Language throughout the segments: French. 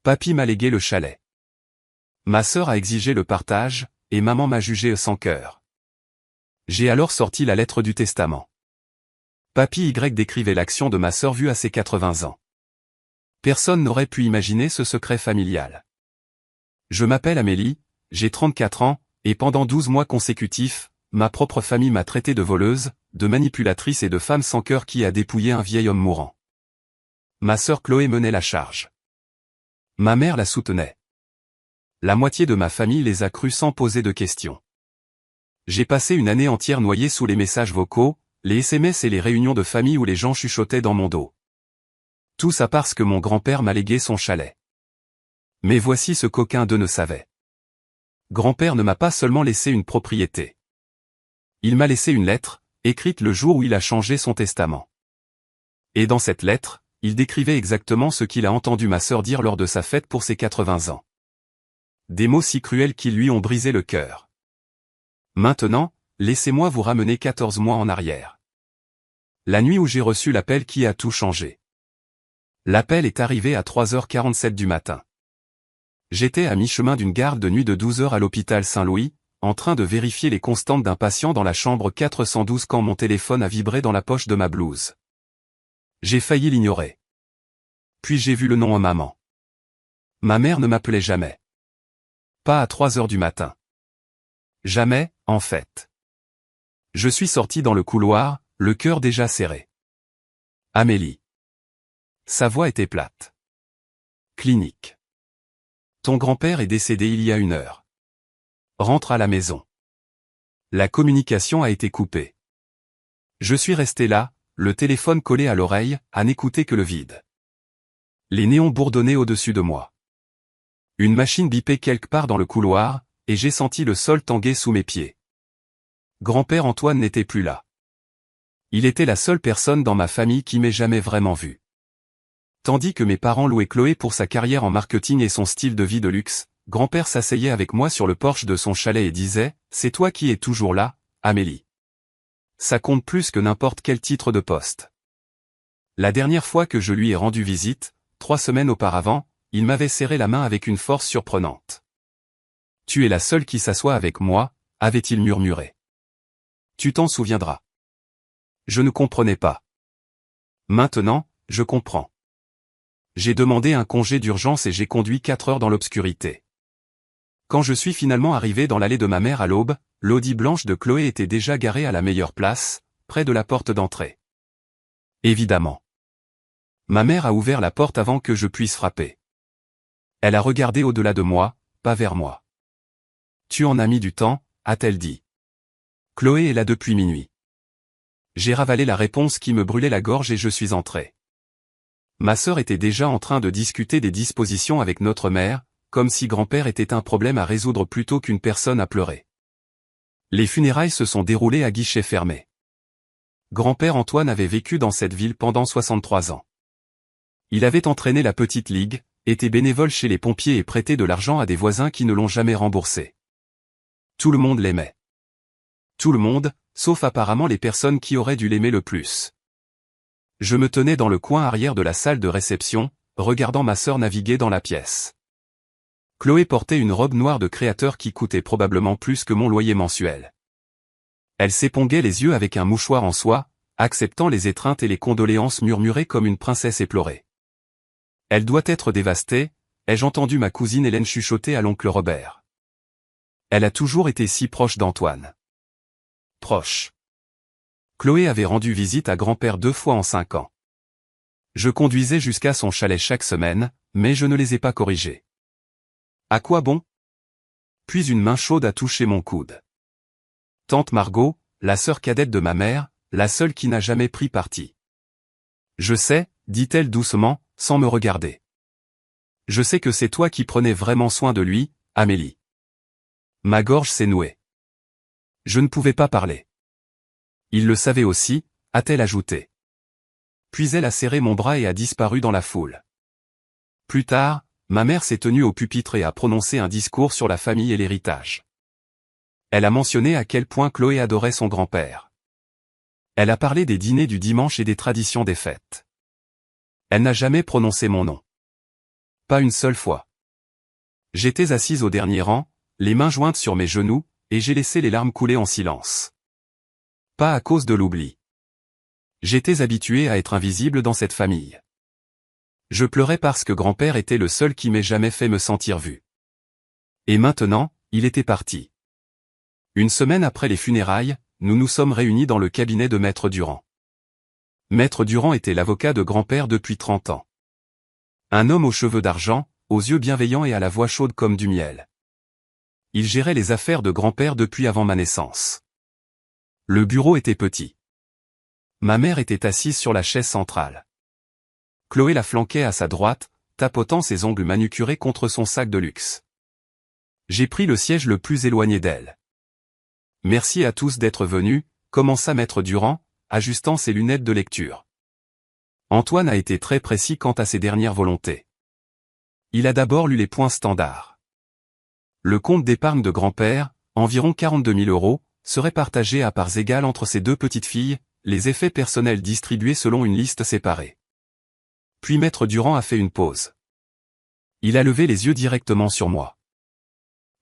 Papy m'a légué le chalet. Ma sœur a exigé le partage, et maman m'a jugé sans cœur. J'ai alors sorti la lettre du testament. Papy Y décrivait l'action de ma sœur vue à ses 80 ans. Personne n'aurait pu imaginer ce secret familial. Je m'appelle Amélie, j'ai 34 ans, et pendant 12 mois consécutifs, ma propre famille m'a traité de voleuse, de manipulatrice et de femme sans cœur qui a dépouillé un vieil homme mourant. Ma sœur Chloé menait la charge. Ma mère la soutenait. La moitié de ma famille les a crus sans poser de questions. J'ai passé une année entière noyée sous les messages vocaux, les SMS et les réunions de famille où les gens chuchotaient dans mon dos. Tout ça parce que mon grand-père m'a légué son chalet. Mais voici ce qu'aucun d'eux ne savait. Grand-père ne m'a pas seulement laissé une propriété. Il m'a laissé une lettre, écrite le jour où il a changé son testament. Et dans cette lettre, il décrivait exactement ce qu'il a entendu ma sœur dire lors de sa fête pour ses 80 ans. Des mots si cruels qui lui ont brisé le cœur. Maintenant, laissez-moi vous ramener 14 mois en arrière. La nuit où j'ai reçu l'appel qui a tout changé. L'appel est arrivé à 3h47 du matin. J'étais à mi-chemin d'une garde de nuit de 12 heures à l'hôpital Saint-Louis, en train de vérifier les constantes d'un patient dans la chambre 412 quand mon téléphone a vibré dans la poche de ma blouse. J'ai failli l'ignorer. Puis j'ai vu le nom à maman. Ma mère ne m'appelait jamais. Pas à 3 heures du matin. Jamais, en fait. Je suis sorti dans le couloir, le cœur déjà serré. Amélie. Sa voix était plate. Clinique. Ton grand-père est décédé il y a 1 heure. Rentre à la maison. La communication a été coupée. Je suis resté là, le téléphone collé à l'oreille, à n'écouter que le vide. Les néons bourdonnaient au-dessus de moi. Une machine bipait quelque part dans le couloir, et j'ai senti le sol tanguer sous mes pieds. Grand-père Antoine n'était plus là. Il était la seule personne dans ma famille qui m'ait jamais vraiment vu. Tandis que mes parents louaient Chloé pour sa carrière en marketing et son style de vie de luxe, grand-père s'asseyait avec moi sur le porche de son chalet et disait « C'est toi qui es toujours là, Amélie. Ça compte plus que n'importe quel titre de poste. » La dernière fois que je lui ai rendu visite, 3 semaines auparavant, il m'avait serré la main avec une force surprenante. « Tu es la seule qui s'assoit avec moi », avait-il murmuré. « Tu t'en souviendras. » Je ne comprenais pas. Maintenant, je comprends. J'ai demandé un congé d'urgence et j'ai conduit 4 heures dans l'obscurité. Quand je suis finalement arrivé dans l'allée de ma mère à l'aube, l'Audi blanche de Chloé était déjà garée à la meilleure place, près de la porte d'entrée. Évidemment. Ma mère a ouvert la porte avant que je puisse frapper. Elle a regardé au-delà de moi, pas vers moi. « Tu en as mis du temps », a-t-elle dit. « Chloé est là depuis minuit. » J'ai ravalé la réponse qui me brûlait la gorge et je suis entré. Ma sœur était déjà en train de discuter des dispositions avec notre mère, comme si grand-père était un problème à résoudre plutôt qu'une personne à pleurer. Les funérailles se sont déroulées à guichet fermé. Grand-père Antoine avait vécu dans cette ville pendant 63 ans. Il avait entraîné la petite ligue, était bénévole chez les pompiers et prêté de l'argent à des voisins qui ne l'ont jamais remboursé. Tout le monde l'aimait. Tout le monde, sauf apparemment les personnes qui auraient dû l'aimer le plus. Je me tenais dans le coin arrière de la salle de réception, regardant ma sœur naviguer dans la pièce. Chloé portait une robe noire de créateur qui coûtait probablement plus que mon loyer mensuel. Elle s'éponguait les yeux avec un mouchoir en soie, acceptant les étreintes et les condoléances murmurées comme une princesse éplorée. Elle doit être dévastée, ai-je entendu ma cousine Hélène chuchoter à l'oncle Robert. Elle a toujours été si proche d'Antoine. Proche. Chloé avait rendu visite à grand-père 2 fois en 5 ans. Je conduisais jusqu'à son chalet chaque semaine, mais je ne les ai pas corrigés. À quoi bon? Puis une main chaude a touché mon coude. Tante Margot, la sœur cadette de ma mère, la seule qui n'a jamais pris parti. Je sais, dit-elle doucement, sans me regarder. Je sais que c'est toi qui prenais vraiment soin de lui, Amélie. Ma gorge s'est nouée. Je ne pouvais pas parler. Il le savait aussi, a-t-elle ajouté. Puis elle a serré mon bras et a disparu dans la foule. Plus tard, ma mère s'est tenue au pupitre et a prononcé un discours sur la famille et l'héritage. Elle a mentionné à quel point Chloé adorait son grand-père. Elle a parlé des dîners du dimanche et des traditions des fêtes. Elle n'a jamais prononcé mon nom. pas une seule fois. J'étais assise au dernier rang, les mains jointes sur mes genoux, et j'ai laissé les larmes couler en silence. Pas à cause de l'oubli. J'étais habitué à être invisible dans cette famille. Je pleurais parce que grand-père était le seul qui m'ait jamais fait me sentir vu. Et maintenant, il était parti. Une semaine après les funérailles, nous nous sommes réunis dans le cabinet de Maître Durand. Maître Durand était l'avocat de grand-père depuis 30 ans. Un homme aux cheveux d'argent, aux yeux bienveillants et à la voix chaude comme du miel. Il gérait les affaires de grand-père depuis avant ma naissance. Le bureau était petit. Ma mère était assise sur la chaise centrale. Chloé la flanquait à sa droite, tapotant ses ongles manucurés contre son sac de luxe. J'ai pris le siège le plus éloigné d'elle. Merci à tous d'être venus, commença Maître Durand, ajustant ses lunettes de lecture. Antoine a été très précis quant à ses dernières volontés. Il a d'abord lu les points standards. Le compte d'épargne de grand-père, environ 42 000 €, serait partagé à parts égales entre ses deux petites filles, les effets personnels distribués selon une liste séparée. Puis Maître Durand a fait une pause. Il a levé les yeux directement sur moi.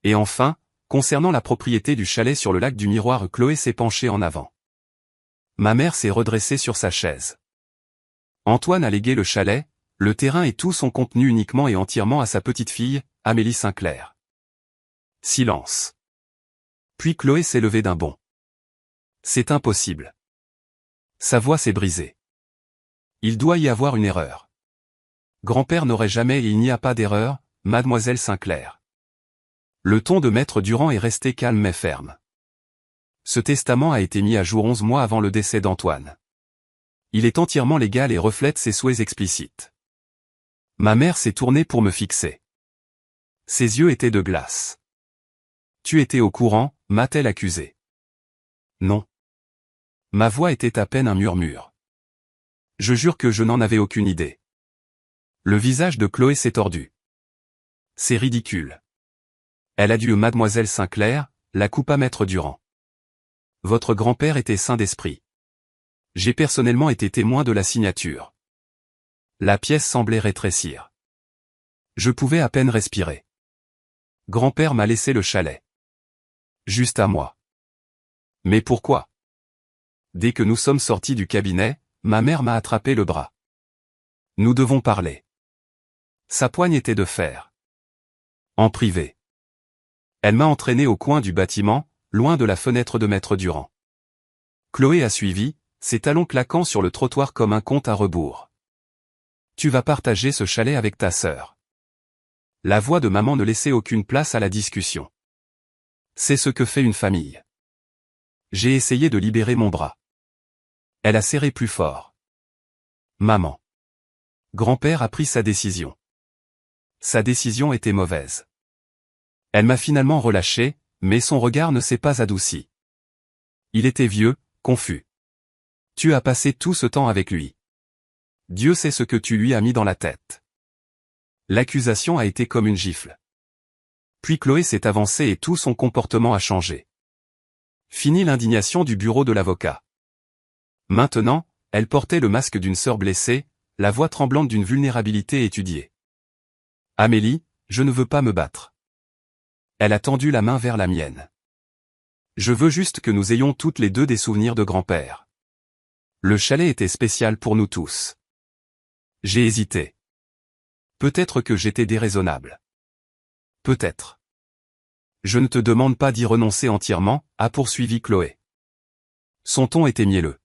Et enfin, concernant la propriété du chalet sur le lac du Miroir, Chloé s'est penchée en avant. Ma mère s'est redressée sur sa chaise. Antoine a légué le chalet, le terrain et tout son contenu uniquement et entièrement à sa petite fille, Amélie Sinclair. Silence. Puis Chloé s'est levée d'un bond. C'est impossible. Sa voix s'est brisée. Il doit y avoir une erreur. Grand-père n'aurait jamais et il n'y a pas d'erreur, mademoiselle Sinclair. Le ton de Maître Durand est resté calme mais ferme. Ce testament a été mis à jour 11 mois avant le décès d'Antoine. Il est entièrement légal et reflète ses souhaits explicites. Ma mère s'est tournée pour me fixer. Ses yeux étaient de glace. Tu étais au courant, m'a-t-elle accusé. Non. Ma voix était à peine un murmure. Je jure que je n'en avais aucune idée. Le visage de Chloé s'est tordu. C'est ridicule. Elle a dû mademoiselle Sinclair, la coupa Maître Durand. Votre grand-père était sain d'esprit. J'ai personnellement été témoin de la signature. La pièce semblait rétrécir. Je pouvais à peine respirer. Grand-père m'a laissé le chalet. Juste à moi. Mais pourquoi? Dès que nous sommes sortis du cabinet, ma mère m'a attrapé le bras. Nous devons parler. Sa poigne était de fer. En privé. Elle m'a entraîné au coin du bâtiment, loin de la fenêtre de Maître Durand. Chloé a suivi, ses talons claquant sur le trottoir comme un compte à rebours. Tu vas partager ce chalet avec ta sœur. La voix de maman ne laissait aucune place à la discussion. C'est ce que fait une famille. J'ai essayé de libérer mon bras. Elle a serré plus fort. Maman. Grand-père a pris sa décision. Sa décision était mauvaise. Elle m'a finalement relâché, mais son regard ne s'est pas adouci. Il était vieux, confus. Tu as passé tout ce temps avec lui. Dieu sait ce que tu lui as mis dans la tête. L'accusation a été comme une gifle. Puis Chloé s'est avancée et tout son comportement a changé. Fini l'indignation du bureau de l'avocat. Maintenant, elle portait le masque d'une sœur blessée, la voix tremblante d'une vulnérabilité étudiée. Amélie, je ne veux pas me battre. Elle a tendu la main vers la mienne. Je veux juste que nous ayons toutes les deux des souvenirs de grand-père. Le chalet était spécial pour nous tous. J'ai hésité. Peut-être que j'étais déraisonnable. Peut-être. Je ne te demande pas d'y renoncer entièrement, a poursuivi Chloé. Son ton était mielleux.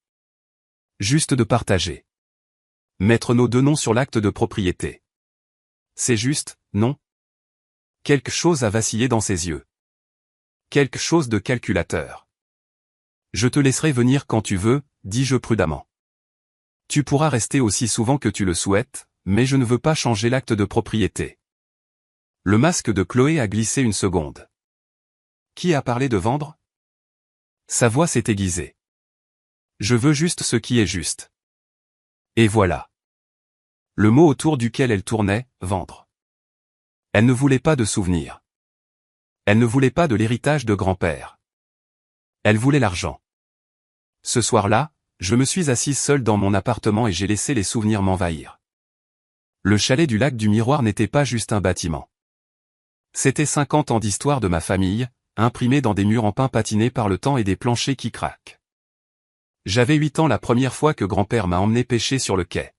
Juste de partager. Mettre nos deux noms sur l'acte de propriété. C'est juste, non? Quelque chose a vacillé dans ses yeux. Quelque chose de calculateur. Je te laisserai venir quand tu veux, dis-je prudemment. Tu pourras rester aussi souvent que tu le souhaites, mais je ne veux pas changer l'acte de propriété. Le masque de Chloé a glissé une seconde. Qui a parlé de vendre? Sa voix s'est aiguisée. Je veux juste ce qui est juste. Et voilà. Le mot autour duquel elle tournait, vendre. Elle ne voulait pas de souvenirs. Elle ne voulait pas de l'héritage de grand-père. Elle voulait l'argent. Ce soir-là, je me suis assise seule dans mon appartement et j'ai laissé les souvenirs m'envahir. Le chalet du lac du Miroir n'était pas juste un bâtiment. C'était 50 ans d'histoire de ma famille, imprimés dans des murs en pin patinés par le temps et des planchers qui craquent. J'avais 8 ans la première fois que grand-père m'a emmené pêcher sur le quai.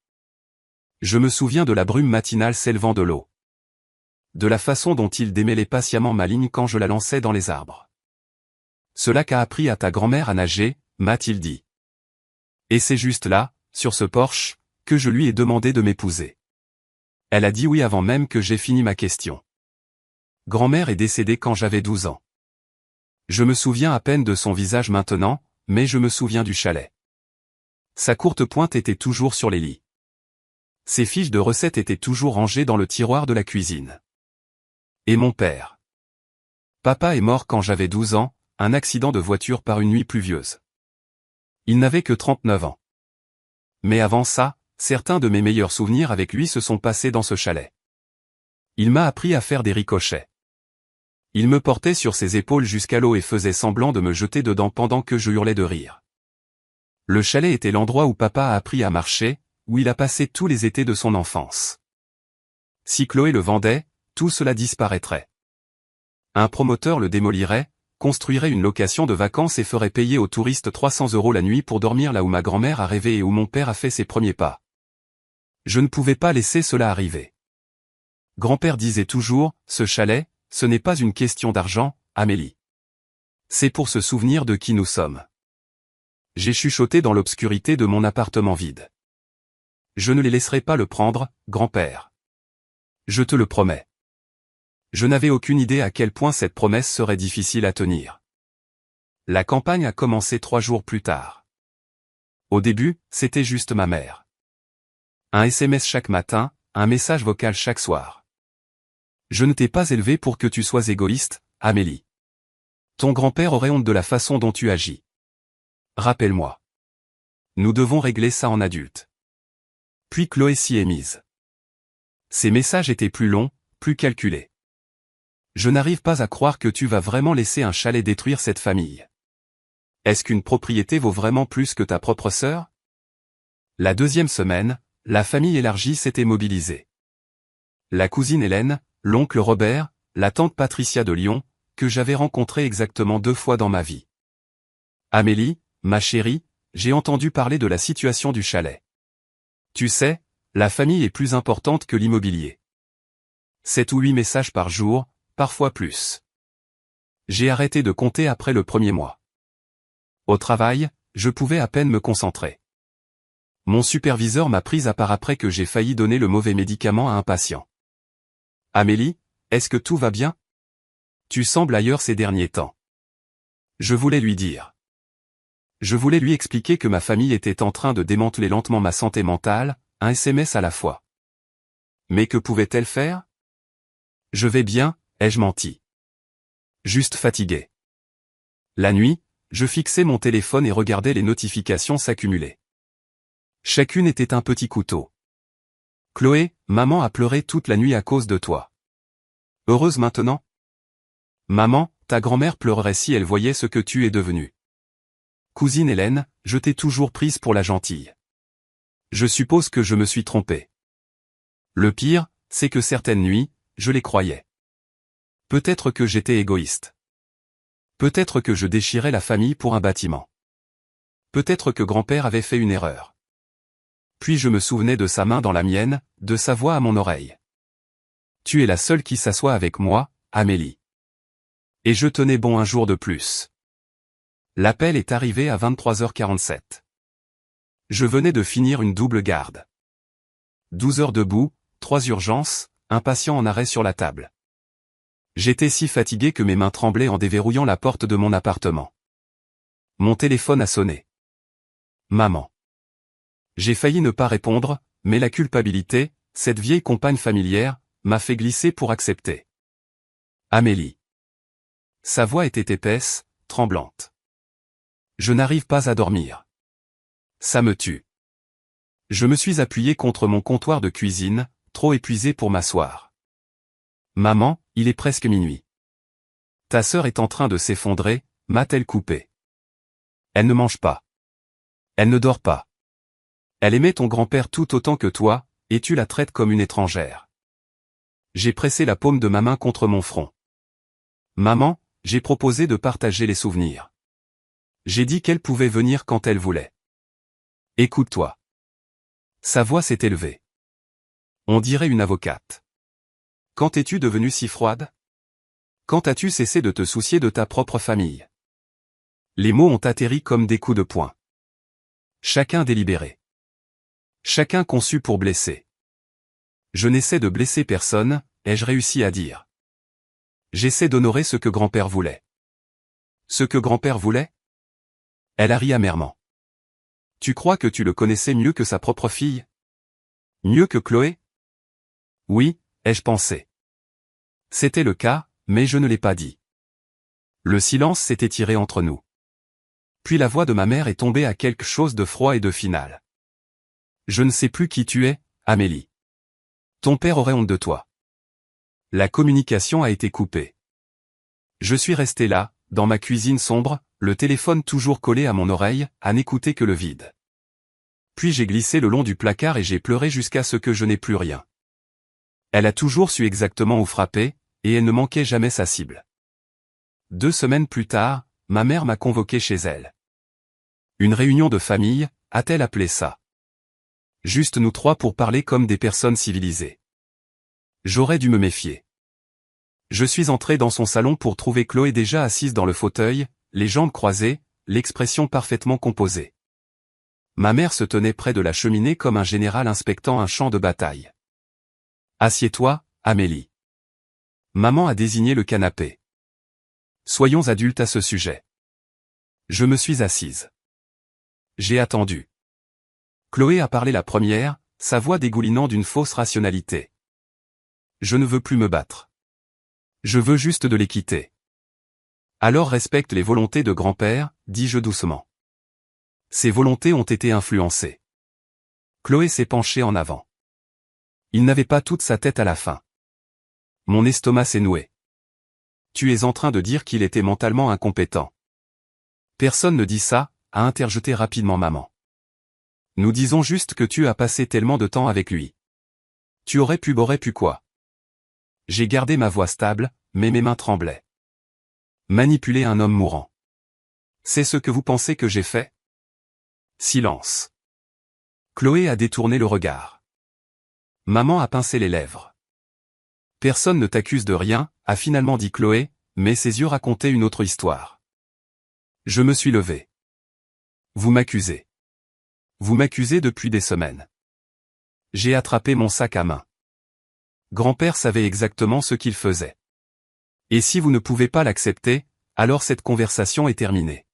Je me souviens de la brume matinale s'élevant de l'eau. De la façon dont il démêlait patiemment ma ligne quand je la lançais dans les arbres. Ce lac a appris à ta grand-mère à nager, m'a-t-il dit. Et c'est juste là, sur ce porche, que je lui ai demandé de m'épouser. Elle a dit oui avant même que j'aie fini ma question. Grand-mère est décédée quand j'avais 12 ans. Je me souviens à peine de son visage maintenant, mais je me souviens du chalet. Sa courte pointe était toujours sur les lits. Ses fiches de recettes étaient toujours rangées dans le tiroir de la cuisine. Et mon père. Papa est mort quand j'avais 12 ans, un accident de voiture par une nuit pluvieuse. Il n'avait que 39 ans. Mais avant ça, certains de mes meilleurs souvenirs avec lui se sont passés dans ce chalet. Il m'a appris à faire des ricochets. Il me portait sur ses épaules jusqu'à l'eau et faisait semblant de me jeter dedans pendant que je hurlais de rire. Le chalet était l'endroit où papa a appris à marcher, où il a passé tous les étés de son enfance. Si Chloé le vendait, tout cela disparaîtrait. Un promoteur le démolirait, construirait une location de vacances et ferait payer aux touristes 300 € la nuit pour dormir là où ma grand-mère a rêvé et où mon père a fait ses premiers pas. Je ne pouvais pas laisser cela arriver. Grand-père disait toujours, ce chalet, ce n'est pas une question d'argent, Amélie. C'est pour se souvenir de qui nous sommes. J'ai chuchoté dans l'obscurité de mon appartement vide. Je ne les laisserai pas le prendre, grand-père. Je te le promets. Je n'avais aucune idée à quel point cette promesse serait difficile à tenir. La campagne a commencé 3 jours plus tard. Au début, c'était juste ma mère. Un SMS chaque matin, un message vocal chaque soir. Je ne t'ai pas élevé pour que tu sois égoïste, Amélie. Ton grand-père aurait honte de la façon dont tu agis. Rappelle-moi. Nous devons régler ça en adulte. Puis Chloé s'y est mise. Ces messages étaient plus longs, plus calculés. Je n'arrive pas à croire que tu vas vraiment laisser un chalet détruire cette famille. Est-ce qu'une propriété vaut vraiment plus que ta propre sœur? La deuxième semaine, la famille élargie s'était mobilisée. La cousine Hélène, l'oncle Robert, la tante Patricia de Lyon, que j'avais rencontrée exactement 2 fois dans ma vie. Amélie, ma chérie, j'ai entendu parler de la situation du chalet. Tu sais, la famille est plus importante que l'immobilier. 7 ou 8 messages par jour, parfois plus. J'ai arrêté de compter après le premier mois. Au travail, je pouvais à peine me concentrer. Mon superviseur m'a prise à part après que j'ai failli donner le mauvais médicament à un patient. Amélie, est-ce que tout va bien? Tu sembles ailleurs ces derniers temps. Je voulais lui dire. Je voulais lui expliquer que ma famille était en train de démanteler lentement ma santé mentale, un SMS à la fois. Mais que pouvait-elle faire? Je vais bien, ai-je menti. Juste fatigué. La nuit, je fixais mon téléphone et regardais les notifications s'accumuler. Chacune était un petit couteau. Chloé, maman a pleuré toute la nuit à cause de toi. Heureuse maintenant? Maman, ta grand-mère pleurerait si elle voyait ce que tu es devenue. Cousine Hélène, je t'ai toujours prise pour la gentille. Je suppose que je me suis trompé. Le pire, c'est que certaines nuits, je les croyais. Peut-être que j'étais égoïste. Peut-être que je déchirais la famille pour un bâtiment. Peut-être que grand-père avait fait une erreur. Puis je me souvenais de sa main dans la mienne, de sa voix à mon oreille. Tu es la seule qui s'assoit avec moi, Amélie. Et je tenais bon un jour de plus. L'appel est arrivé à 23h47. Je venais de finir une double garde. 12 heures debout, 3 urgences, un patient en arrêt sur la table. J'étais si fatigué que mes mains tremblaient en déverrouillant la porte de mon appartement. Mon téléphone a sonné. Maman. J'ai failli ne pas répondre, mais la culpabilité, cette vieille compagne familière, m'a fait glisser pour accepter. Amélie. Sa voix était épaisse, tremblante. Je n'arrive pas à dormir. Ça me tue. Je me suis appuyé contre mon comptoir de cuisine, trop épuisé pour m'asseoir. Maman, il est presque minuit. Ta sœur est en train de s'effondrer, m'a-t-elle coupé. Elle ne mange pas. Elle ne dort pas. Elle aimait ton grand-père tout autant que toi, et tu la traites comme une étrangère. J'ai pressé la paume de ma main contre mon front. Maman, j'ai proposé de partager les souvenirs. J'ai dit qu'elle pouvait venir quand elle voulait. Écoute-toi. Sa voix s'est élevée. On dirait une avocate. Quand es-tu devenue si froide? Quand as-tu cessé de te soucier de ta propre famille? Les mots ont atterri comme des coups de poing. Chacun délibéré. Chacun conçu pour blesser. Je n'essaie de blesser personne, ai-je réussi à dire. J'essaie d'honorer ce que grand-père voulait. Ce que grand-père voulait? Elle a ri amèrement. Tu crois que tu le connaissais mieux que sa propre fille? Mieux que Chloé? Oui, ai-je pensé. C'était le cas, mais je ne l'ai pas dit. Le silence s'est étiré entre nous. Puis la voix de ma mère est tombée à quelque chose de froid et de final. Je ne sais plus qui tu es, Amélie. Ton père aurait honte de toi. La communication a été coupée. Je suis resté là, dans ma cuisine sombre, le téléphone toujours collé à mon oreille, à n'écouter que le vide. Puis j'ai glissé le long du placard et j'ai pleuré jusqu'à ce que je n'ai plus rien. Elle a toujours su exactement où frapper, et elle ne manquait jamais sa cible. 2 semaines plus tard, ma mère m'a convoqué chez elle. Une réunion de famille, a-t-elle appelé ça? Juste nous 3 pour parler comme des personnes civilisées. J'aurais dû me méfier. Je suis entré dans son salon pour trouver Chloé déjà assise dans le fauteuil, les jambes croisées, l'expression parfaitement composée. Ma mère se tenait près de la cheminée comme un général inspectant un champ de bataille. Assieds-toi, Amélie. Maman a désigné le canapé. Soyons adultes à ce sujet. Je me suis assise. J'ai attendu. Chloé a parlé la première, sa voix dégoulinant d'une fausse rationalité. Je ne veux plus me battre. Je veux juste de l'équité. Alors respecte les volontés de grand-père, dis-je doucement. Ces volontés ont été influencées. Chloé s'est penchée en avant. Il n'avait pas toute sa tête à la fin. Mon estomac s'est noué. Tu es en train de dire qu'il était mentalement incompétent. Personne ne dit ça, a interjeté rapidement maman. Nous disons juste que tu as passé tellement de temps avec lui. Tu aurais pu quoi? J'ai gardé ma voix stable, mais mes mains tremblaient. Manipuler un homme mourant. C'est ce que vous pensez que j'ai fait? Silence. Chloé a détourné le regard. Maman a pincé les lèvres. Personne ne t'accuse de rien, a finalement dit Chloé, mais ses yeux racontaient une autre histoire. Je me suis levé. Vous m'accusez. Vous m'accusez depuis des semaines. J'ai attrapé mon sac à main. Grand-père savait exactement ce qu'il faisait. Et si vous ne pouvez pas l'accepter, alors cette conversation est terminée.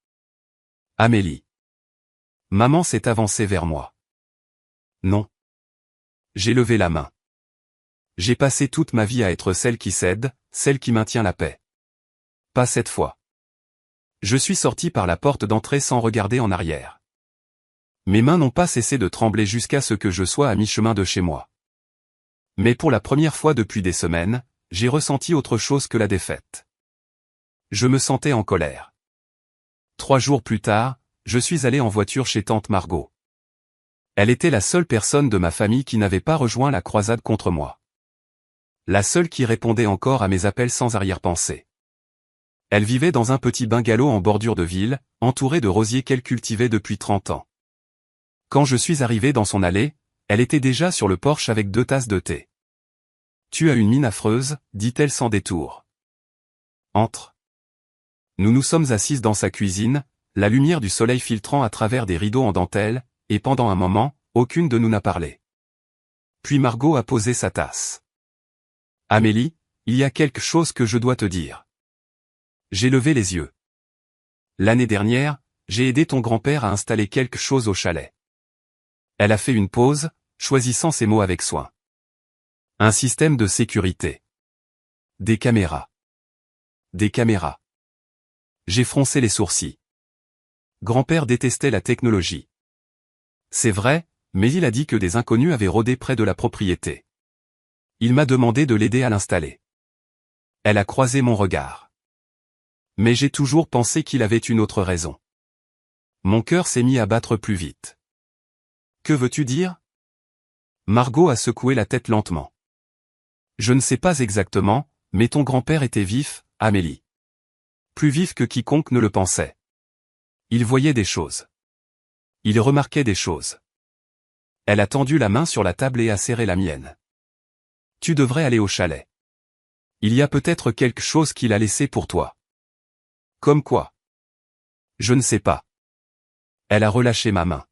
Amélie. Maman s'est avancée vers moi. Non. J'ai levé la main. J'ai passé toute ma vie à être celle qui cède, celle qui maintient la paix. Pas cette fois. Je suis sorti par la porte d'entrée sans regarder en arrière. Mes mains n'ont pas cessé de trembler jusqu'à ce que je sois à mi-chemin de chez moi. Mais pour la première fois depuis des semaines, j'ai ressenti autre chose que la défaite. Je me sentais en colère. 3 jours plus tard, je suis allé en voiture chez tante Margot. Elle était la seule personne de ma famille qui n'avait pas rejoint la croisade contre moi. La seule qui répondait encore à mes appels sans arrière-pensée. Elle vivait dans un petit bungalow en bordure de ville, entouré de rosiers qu'elle cultivait depuis 30 ans. Quand je suis arrivé dans son allée, elle était déjà sur le porche avec 2 tasses de thé. Tu as une mine affreuse, dit-elle sans détour. Entre. Nous nous sommes assises dans sa cuisine, la lumière du soleil filtrant à travers des rideaux en dentelle, et pendant un moment, aucune de nous n'a parlé. Puis Margot a posé sa tasse. Amélie, il y a quelque chose que je dois te dire. J'ai levé les yeux. L'année dernière, j'ai aidé ton grand-père à installer quelque chose au chalet. Elle a fait une pause, choisissant ses mots avec soin. Un système de sécurité. Des caméras. Des caméras. J'ai froncé les sourcils. Grand-père détestait la technologie. C'est vrai, mais il a dit que des inconnus avaient rôdé près de la propriété. Il m'a demandé de l'aider à l'installer. Elle a croisé mon regard. Mais j'ai toujours pensé qu'il avait une autre raison. Mon cœur s'est mis à battre plus vite. Que veux-tu dire? Margot a secoué la tête lentement. Je ne sais pas exactement, mais ton grand-père était vif, Amélie. Plus vif que quiconque ne le pensait. Il voyait des choses. Il remarquait des choses. Elle a tendu la main sur la table et a serré la mienne. Tu devrais aller au chalet. Il y a peut-être quelque chose qu'il a laissé pour toi. Comme quoi? Je ne sais pas. Elle a relâché ma main.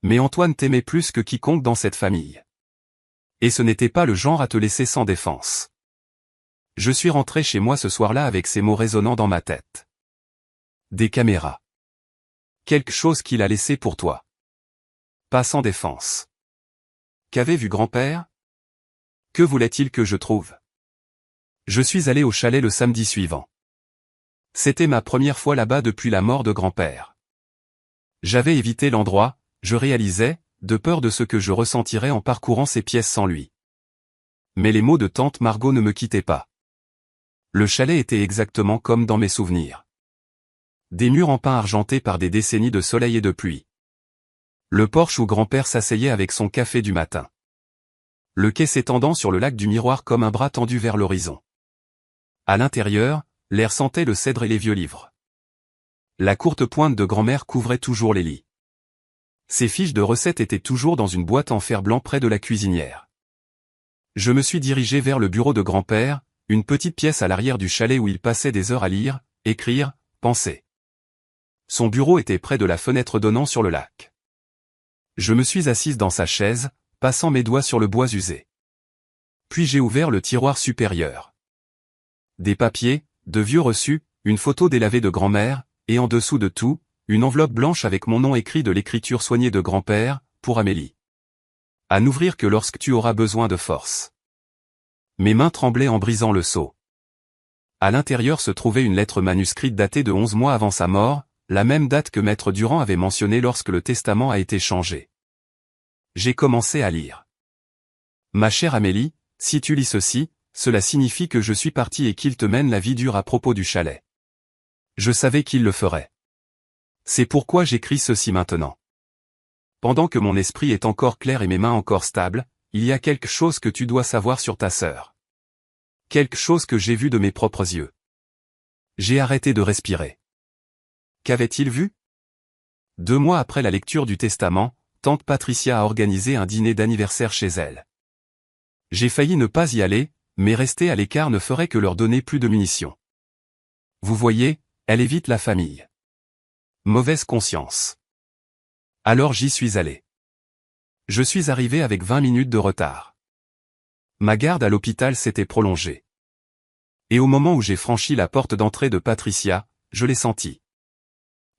Mais Antoine t'aimait plus que quiconque dans cette famille. Et ce n'était pas le genre à te laisser sans défense. Je suis rentré chez moi ce soir-là avec ces mots résonnant dans ma tête. Des caméras. Quelque chose qu'il a laissé pour toi. Pas sans défense. Qu'avait vu grand-père? Que voulait-il que je trouve? Je suis allé au chalet le samedi suivant. C'était ma première fois là-bas depuis la mort de grand-père. J'avais évité l'endroit, je réalisais, de peur de ce que je ressentirais en parcourant ces pièces sans lui. Mais les mots de tante Margot ne me quittaient pas. Le chalet était exactement comme dans mes souvenirs. Des murs en pin argentés par des décennies de soleil et de pluie. Le porche où grand-père s'asseyait avec son café du matin. Le quai s'étendant sur le lac du Miroir comme un bras tendu vers l'horizon. À l'intérieur, l'air sentait le cèdre et les vieux livres. La courte pointe de grand-mère couvrait toujours les lits. Ses fiches de recettes étaient toujours dans une boîte en fer blanc près de la cuisinière. Je me suis dirigé vers le bureau de grand-père, une petite pièce à l'arrière du chalet où il passait des heures à lire, écrire, penser. Son bureau était près de la fenêtre donnant sur le lac. Je me suis assise dans sa chaise, passant mes doigts sur le bois usé. Puis j'ai ouvert le tiroir supérieur. Des papiers, de vieux reçus, une photo délavée de grand-mère, et en dessous de tout, une enveloppe blanche avec mon nom écrit de l'écriture soignée de grand-père, pour Amélie. À n'ouvrir que lorsque tu auras besoin de force. Mes mains tremblaient en brisant le sceau. À l'intérieur se trouvait une lettre manuscrite datée de 11 mois avant sa mort, la même date que Maître Durand avait mentionnée lorsque le testament a été changé. J'ai commencé à lire. Ma chère Amélie, si tu lis ceci, cela signifie que je suis parti et qu'il te mène la vie dure à propos du chalet. Je savais qu'il le ferait. C'est pourquoi j'écris ceci maintenant. Pendant que mon esprit est encore clair et mes mains encore stables, il y a quelque chose que tu dois savoir sur ta sœur. Quelque chose que j'ai vu de mes propres yeux. J'ai arrêté de respirer. Qu'avait-il vu? 2 mois après la lecture du testament, tante Patricia a organisé un dîner d'anniversaire chez elle. J'ai failli ne pas y aller, mais rester à l'écart ne ferait que leur donner plus de munitions. Vous voyez, elle évite la famille. Mauvaise conscience. Alors j'y suis allé. Je suis arrivé avec 20 minutes de retard. Ma garde à l'hôpital s'était prolongée. Et au moment où j'ai franchi la porte d'entrée de Patricia, je l'ai senti.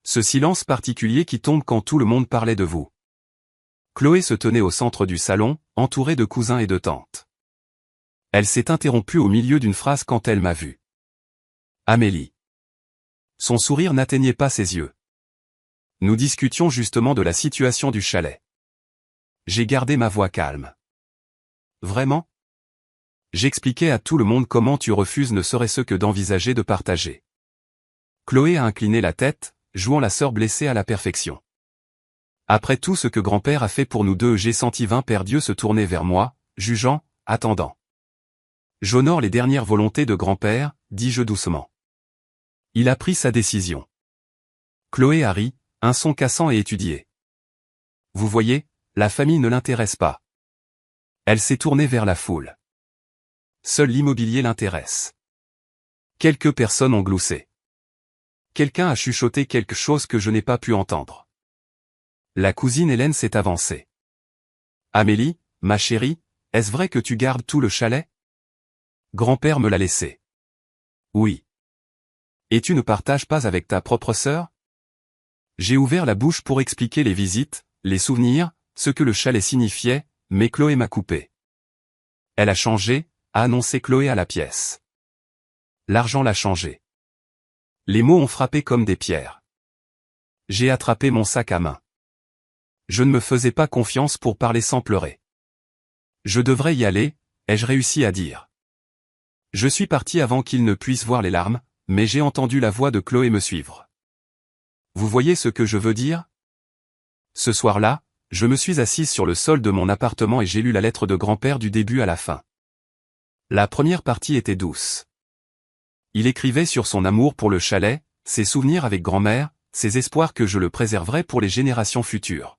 Ce silence particulier qui tombe quand tout le monde parlait de vous. Chloé se tenait au centre du salon, entourée de cousins et de tantes. Elle s'est interrompue au milieu d'une phrase quand elle m'a vu. Amélie. Son sourire n'atteignait pas ses yeux. Nous discutions justement de la situation du chalet. J'ai gardé ma voix calme. Vraiment? J'expliquais à tout le monde comment tu refuses ne serait-ce que d'envisager de partager. Chloé a incliné la tête, jouant la sœur blessée à la perfection. Après tout ce que grand-père a fait pour nous deux, j'ai senti 20 pères Dieu se tourner vers moi, jugeant, attendant. J'honore les dernières volontés de grand-père, dis-je doucement. Il a pris sa décision. Chloé a ri, un son cassant et étudié. Vous voyez, la famille ne l'intéresse pas. Elle s'est tournée vers la foule. Seul l'immobilier l'intéresse. Quelques personnes ont gloussé. Quelqu'un a chuchoté quelque chose que je n'ai pas pu entendre. La cousine Hélène s'est avancée. Amélie, ma chérie, est-ce vrai que tu gardes tout le chalet? Grand-père me l'a laissé. Oui. Et tu ne partages pas avec ta propre sœur? J'ai ouvert la bouche pour expliquer les visites, les souvenirs, ce que le chalet signifiait, mais Chloé m'a coupé. Elle a changé, a annoncé Chloé à la pièce. L'argent l'a changé. Les mots ont frappé comme des pierres. J'ai attrapé mon sac à main. Je ne me faisais pas confiance pour parler sans pleurer. Je devrais y aller, ai-je réussi à dire. Je suis parti avant qu'il ne puisse voir les larmes, mais j'ai entendu la voix de Chloé me suivre. Vous voyez ce que je veux dire? Ce soir-là, Je me suis assise sur le sol de mon appartement et j'ai lu la lettre de grand-père du début à la fin. La première partie était douce. Il écrivait sur son amour pour le chalet, ses souvenirs avec grand-mère, ses espoirs que je le préserverais pour les générations futures.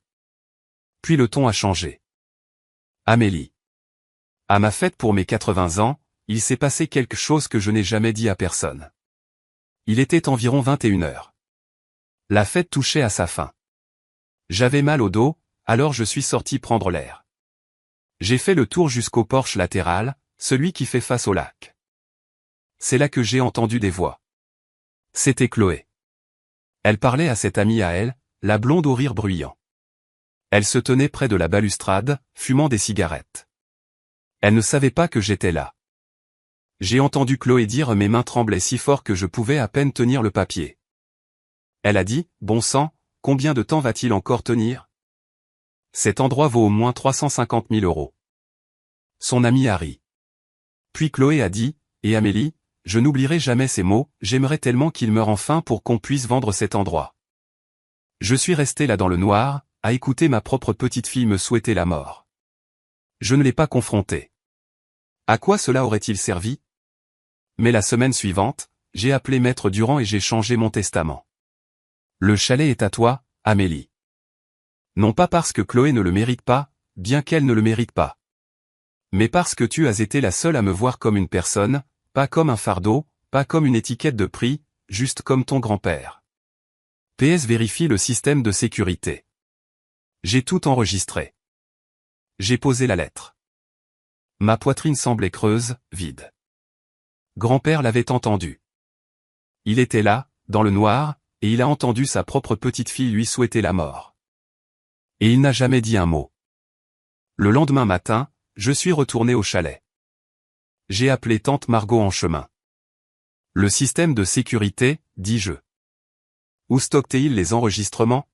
Puis le ton a changé. Amélie. À ma fête pour mes 80 ans, il s'est passé quelque chose que je n'ai jamais dit à personne. Il était environ 21 heures. La fête touchait à sa fin. J'avais mal au dos, alors je suis sorti prendre l'air. J'ai fait le tour jusqu'au porche latéral, celui qui fait face au lac. C'est là que j'ai entendu des voix. C'était Chloé. Elle parlait à cette amie à elle, la blonde au rire bruyant. Elle se tenait près de la balustrade, fumant des cigarettes. Elle ne savait pas que j'étais là. J'ai entendu Chloé dire mes mains tremblaient si fort que je pouvais à peine tenir le papier. Elle a dit, bon sang, combien de temps va-t-il encore tenir? Cet endroit vaut au moins 350 000 €. Son ami a ri. Puis Chloé a dit, et Amélie, je n'oublierai jamais ces mots, j'aimerais tellement qu'il meure enfin pour qu'on puisse vendre cet endroit. Je suis resté là dans le noir, à écouter ma propre petite fille me souhaiter la mort. Je ne l'ai pas confrontée. À quoi cela aurait-il servi? Mais la semaine suivante, j'ai appelé Maître Durand et j'ai changé mon testament. Le chalet est à toi, Amélie. Non pas parce que Chloé ne le mérite pas, bien qu'elle ne le mérite pas. Mais parce que tu as été la seule à me voir comme une personne, pas comme un fardeau, pas comme une étiquette de prix, juste comme ton grand-père. PS vérifie le système de sécurité. J'ai tout enregistré. J'ai posé la lettre. Ma poitrine semblait creuse, vide. Grand-père l'avait entendu. Il était là, dans le noir, et il a entendu sa propre petite fille lui souhaiter la mort. Et il n'a jamais dit un mot. Le lendemain matin, je suis retourné au chalet. J'ai appelé tante Margot en chemin. Le système de sécurité, dis-je. Où stocke-t-il les enregistrements?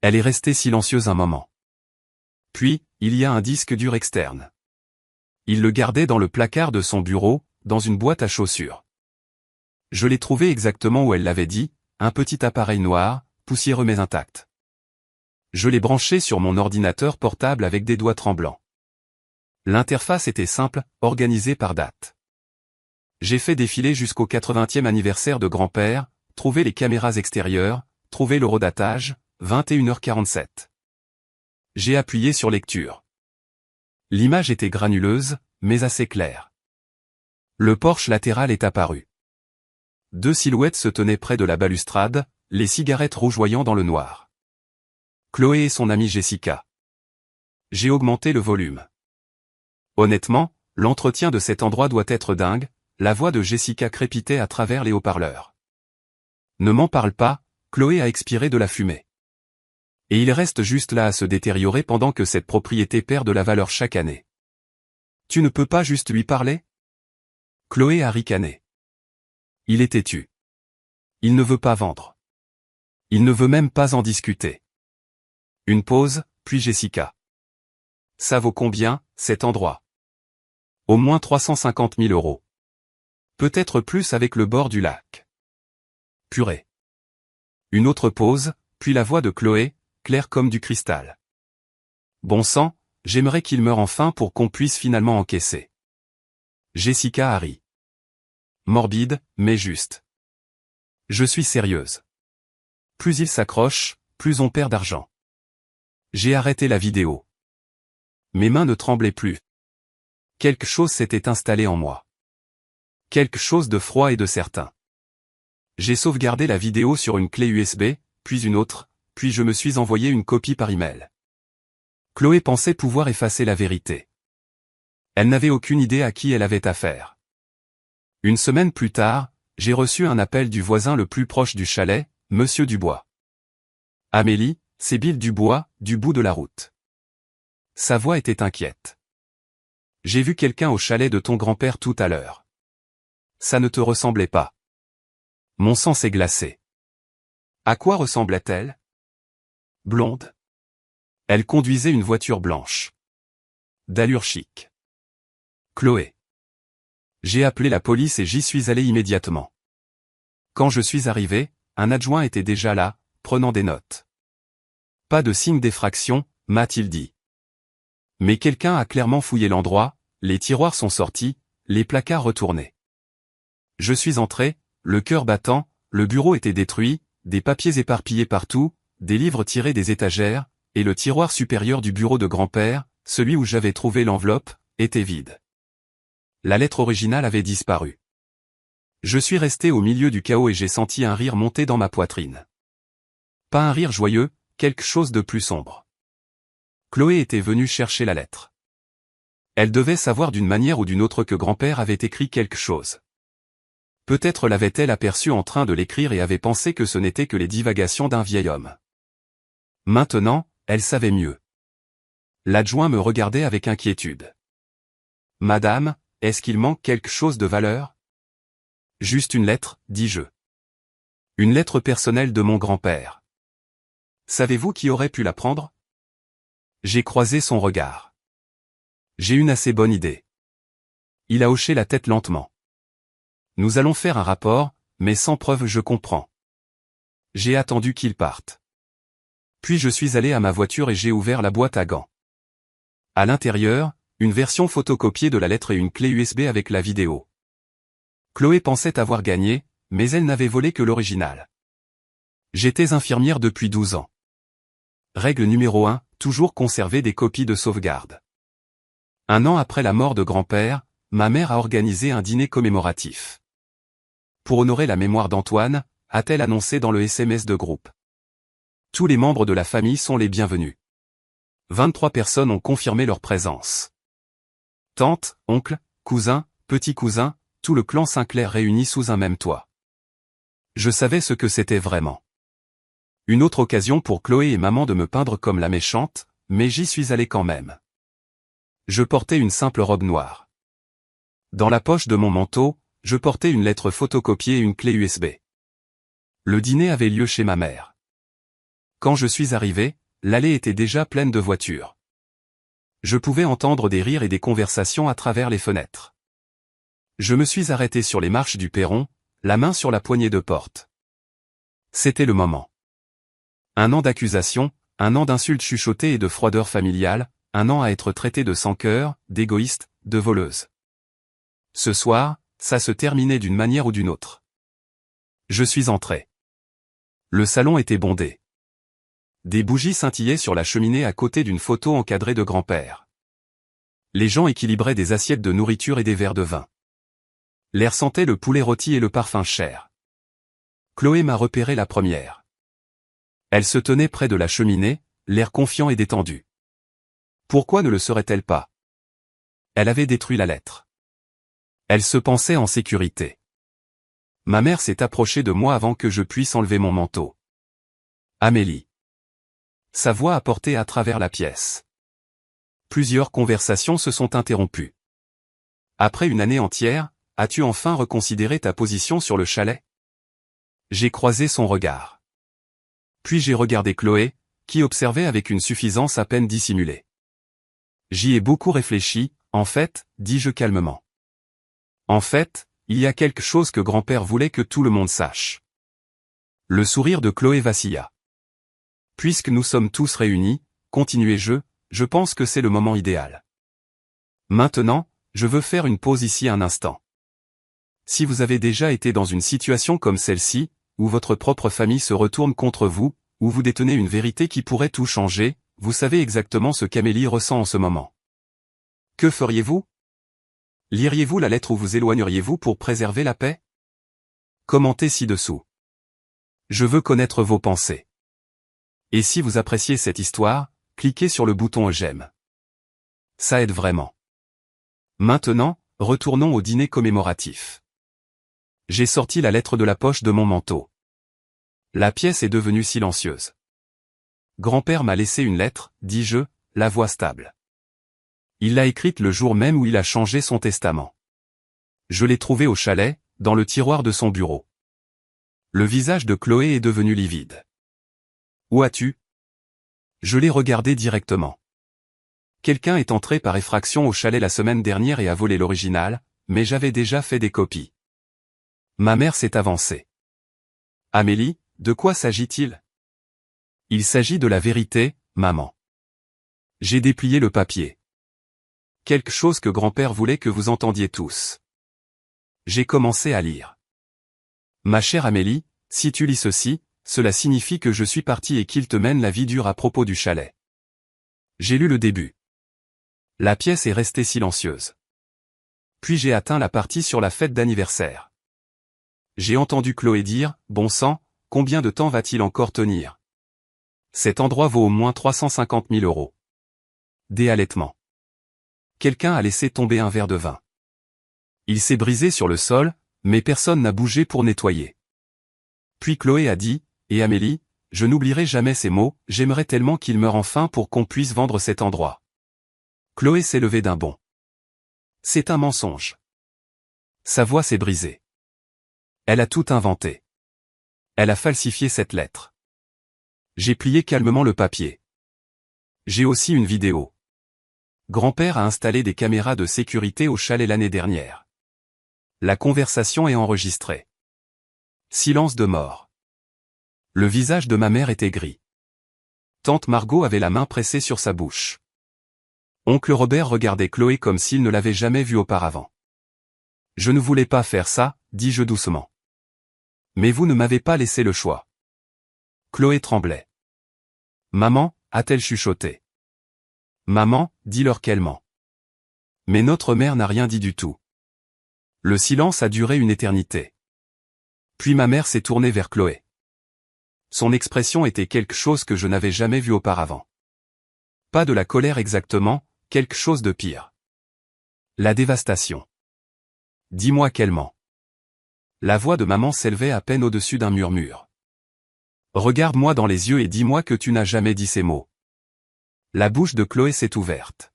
Elle est restée silencieuse un moment. Puis, il y a un disque dur externe. Il le gardait dans le placard de son bureau, dans une boîte à chaussures. Je l'ai trouvé exactement où elle l'avait dit, un petit appareil noir, poussiéreux mais intact. Je l'ai branché sur mon ordinateur portable avec des doigts tremblants. L'interface était simple, organisée par date. J'ai fait défiler jusqu'au 80e anniversaire de grand-père, trouver les caméras extérieures, trouver l'horodatage, 21h47. J'ai appuyé sur lecture. L'image était granuleuse, mais assez claire. Le porche latéral est apparu. Deux silhouettes se tenaient près de la balustrade, les cigarettes rougeoyant dans le noir. Chloé et son amie Jessica. J'ai augmenté le volume. Honnêtement, l'entretien de cet endroit doit être dingue, la voix de Jessica crépitait à travers les haut-parleurs. Ne m'en parle pas, Chloé a expiré de la fumée. Et il reste juste là à se détériorer pendant que cette propriété perd de la valeur chaque année. Tu ne peux pas juste lui parler? Chloé a ricané. Il est têtu. Il ne veut pas vendre. Il ne veut même pas en discuter. Une pause, puis Jessica. Ça vaut combien, cet endroit? Au moins 350 000 €. Peut-être plus avec le bord du lac. Purée. Une autre pause, puis la voix de Chloé, claire comme du cristal. Bon sang, j'aimerais qu'il meure enfin pour qu'on puisse finalement encaisser. Jessica a ri. Morbide, mais juste. Je suis sérieuse. Plus il s'accroche, plus on perd d'argent. J'ai arrêté la vidéo. Mes mains ne tremblaient plus. Quelque chose s'était installé en moi. Quelque chose de froid et de certain. J'ai sauvegardé la vidéo sur une clé USB, puis une autre, puis je me suis envoyé une copie par email. Chloé pensait pouvoir effacer la vérité. Elle n'avait aucune idée à qui elle avait affaire. Une semaine plus tard, j'ai reçu un appel du voisin le plus proche du chalet, Monsieur Dubois. Amélie, c'est Bill Dubois, du bout de la route. Sa voix était inquiète. J'ai vu quelqu'un au chalet de ton grand-père tout à l'heure. Ça ne te ressemblait pas. Mon sang s'est glacé. À quoi ressemblait-elle? Blonde. Elle conduisait une voiture blanche. D'allure chic. Chloé. J'ai appelé la police et j'y suis allé immédiatement. Quand je suis arrivé, un adjoint était déjà là, prenant des notes. Pas de signe d'effraction, m'a-t-il dit. Mais quelqu'un a clairement fouillé l'endroit, les tiroirs sont sortis, les placards retournés. Je suis entré, le cœur battant, le bureau était détruit, des papiers éparpillés partout, des livres tirés des étagères, et le tiroir supérieur du bureau de grand-père, celui où j'avais trouvé l'enveloppe, était vide. La lettre originale avait disparu. Je suis resté au milieu du chaos et j'ai senti un rire monter dans ma poitrine. Pas un rire joyeux, quelque chose de plus sombre. Chloé était venue chercher la lettre. Elle devait savoir d'une manière ou d'une autre que grand-père avait écrit quelque chose. Peut-être l'avait-elle aperçu en train de l'écrire et avait pensé que ce n'était que les divagations d'un vieil homme. Maintenant, elle savait mieux. L'adjoint me regardait avec inquiétude. « Madame, est-ce qu'il manque quelque chose de valeur ?» « Juste une lettre, dis-je. Une lettre personnelle de mon grand-père. Savez-vous qui aurait pu la prendre ?» J'ai croisé son regard. J'ai une assez bonne idée. Il a hoché la tête lentement. Nous allons faire un rapport, mais sans preuve je comprends. J'ai attendu qu'il parte. Puis je suis allé à ma voiture et j'ai ouvert la boîte à gants. À l'intérieur, une version photocopiée de la lettre et une clé USB avec la vidéo. Chloé pensait avoir gagné, mais elle n'avait volé que l'original. J'étais infirmière depuis 12 ans. Règle numéro 1, toujours conserver des copies de sauvegarde. 1 an après la mort de grand-père, ma mère a organisé un dîner commémoratif. Pour honorer la mémoire d'Antoine, a-t-elle annoncé dans le SMS de groupe. Tous les membres de la famille sont les bienvenus. 23 personnes ont confirmé leur présence. Tante, oncle, cousin, petit-cousin, tout le clan Sinclair réuni sous un même toit. Je savais ce que c'était vraiment. Une autre occasion pour Chloé et maman de me peindre comme la méchante, mais j'y suis allé quand même. Je portais une simple robe noire. Dans la poche de mon manteau, je portais une lettre photocopiée et une clé USB. Le dîner avait lieu chez ma mère. Quand je suis arrivé, l'allée était déjà pleine de voitures. Je pouvais entendre des rires et des conversations à travers les fenêtres. Je me suis arrêté sur les marches du perron, la main sur la poignée de porte. C'était le moment. 1 an d'accusations, 1 an d'insultes chuchotées et de froideur familiale, 1 an à être traité de sans-cœur, d'égoïste, de voleuse. Ce soir, ça se terminait d'une manière ou d'une autre. Je suis entré. Le salon était bondé. Des bougies scintillaient sur la cheminée à côté d'une photo encadrée de grand-père. Les gens équilibraient des assiettes de nourriture et des verres de vin. L'air sentait le poulet rôti et le parfum cher. Chloé m'a repéré la première. Elle se tenait près de la cheminée, l'air confiant et détendu. Pourquoi ne le serait-elle pas? Elle avait détruit la lettre. Elle se pensait en sécurité. Ma mère s'est approchée de moi avant que je puisse enlever mon manteau. Amélie. Sa voix a porté à travers la pièce. Plusieurs conversations se sont interrompues. Après une année entière, as-tu enfin reconsidéré ta position sur le chalet? J'ai croisé son regard. Puis j'ai regardé Chloé, qui observait avec une suffisance à peine dissimulée. J'y ai beaucoup réfléchi, en fait, dis-je calmement. En fait, il y a quelque chose que grand-père voulait que tout le monde sache. Le sourire de Chloé vacilla. Puisque nous sommes tous réunis, continuai-je, je pense que c'est le moment idéal. Maintenant, je veux faire une pause ici un instant. Si vous avez déjà été dans une situation comme celle-ci, où votre propre famille se retourne contre vous, où vous détenez une vérité qui pourrait tout changer, vous savez exactement ce qu'Amélie ressent en ce moment. Que feriez-vous? Liriez-vous la lettre ou vous éloigneriez-vous pour préserver la paix? Commentez ci-dessous. Je veux connaître vos pensées. Et si vous appréciez cette histoire, cliquez sur le bouton j'aime. Ça aide vraiment. Maintenant, retournons au dîner commémoratif. J'ai sorti la lettre de la poche de mon manteau. La pièce est devenue silencieuse. Grand-père m'a laissé une lettre, dis-je, la voix stable. Il l'a écrite le jour même où il a changé son testament. Je l'ai trouvée au chalet, dans le tiroir de son bureau. Le visage de Chloé est devenu livide. Où as-tu? Je l'ai regardé directement. Quelqu'un est entré par effraction au chalet la semaine dernière et a volé l'original, mais j'avais déjà fait des copies. Ma mère s'est avancée. Amélie, de quoi s'agit-il? Il s'agit de la vérité, maman. J'ai déplié le papier. Quelque chose que grand-père voulait que vous entendiez tous. J'ai commencé à lire. Ma chère Amélie, si tu lis ceci, cela signifie que je suis parti et qu'il te mène la vie dure à propos du chalet. J'ai lu le début. La pièce est restée silencieuse. Puis j'ai atteint la partie sur la fête d'anniversaire. J'ai entendu Chloé dire, bon sang, combien de temps va-t-il encore tenir? Cet endroit vaut au moins 350 000 euros. Des halètements. Quelqu'un a laissé tomber un verre de vin. Il s'est brisé sur le sol, mais personne n'a bougé pour nettoyer. Puis Chloé a dit, et Amélie, je n'oublierai jamais ces mots, j'aimerais tellement qu'il meure enfin pour qu'on puisse vendre cet endroit. Chloé s'est levée d'un bond. C'est un mensonge. Sa voix s'est brisée. Elle a tout inventé. Elle a falsifié cette lettre. J'ai plié calmement le papier. J'ai aussi une vidéo. Grand-père a installé des caméras de sécurité au chalet l'année dernière. La conversation est enregistrée. Silence de mort. Le visage de ma mère était gris. Tante Margot avait la main pressée sur sa bouche. Oncle Robert regardait Chloé comme s'il ne l'avait jamais vue auparavant. Je ne voulais pas faire ça, dis-je doucement. Mais vous ne m'avez pas laissé le choix. Chloé tremblait. Maman, a-t-elle chuchoté. Maman, dis-leur qu'elle ment. Mais notre mère n'a rien dit du tout. Le silence a duré une éternité. Puis ma mère s'est tournée vers Chloé. Son expression était quelque chose que je n'avais jamais vu auparavant. Pas de la colère exactement, quelque chose de pire. La dévastation. Dis-moi qu'elle ment. La voix de maman s'élevait à peine au-dessus d'un murmure. Regarde-moi dans les yeux et dis-moi que tu n'as jamais dit ces mots. La bouche de Chloé s'est ouverte.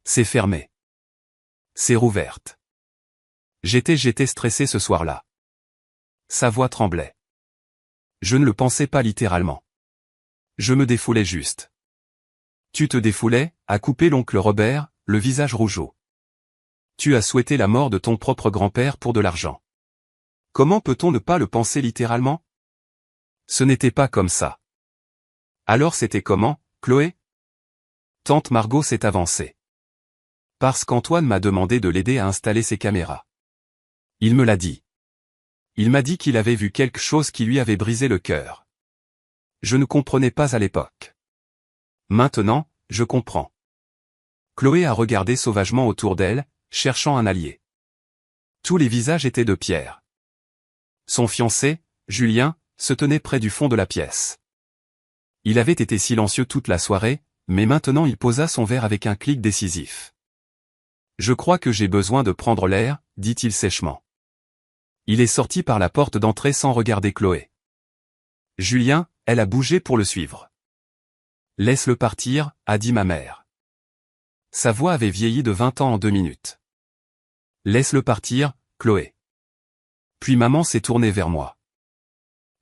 C'est fermé. C'est rouverte. J'étais stressé ce soir-là. Sa voix tremblait. Je ne le pensais pas littéralement. Je me défoulais juste. Tu te défoulais, a coupé l'oncle Robert, le visage rougeau. Tu as souhaité la mort de ton propre grand-père pour de l'argent. Comment peut-on ne pas le penser littéralement? Ce n'était pas comme ça. Alors c'était comment, Chloé? Tante Margot s'est avancée. Parce qu'Antoine m'a demandé de l'aider à installer ses caméras. Il me l'a dit. Il m'a dit qu'il avait vu quelque chose qui lui avait brisé le cœur. Je ne comprenais pas à l'époque. Maintenant, je comprends. Chloé a regardé sauvagement autour d'elle, cherchant un allié. Tous les visages étaient de pierre. Son fiancé, Julien, se tenait près du fond de la pièce. Il avait été silencieux toute la soirée, mais maintenant il posa son verre avec un clic décisif. Je crois que j'ai besoin de prendre l'air, dit-il sèchement. Il est sorti par la porte d'entrée sans regarder Chloé. Julien, elle a bougé pour le suivre. Laisse-le partir, a dit ma mère. Sa voix avait vieilli de 20 ans en 2 minutes. Laisse-le partir, Chloé. Puis maman s'est tournée vers moi.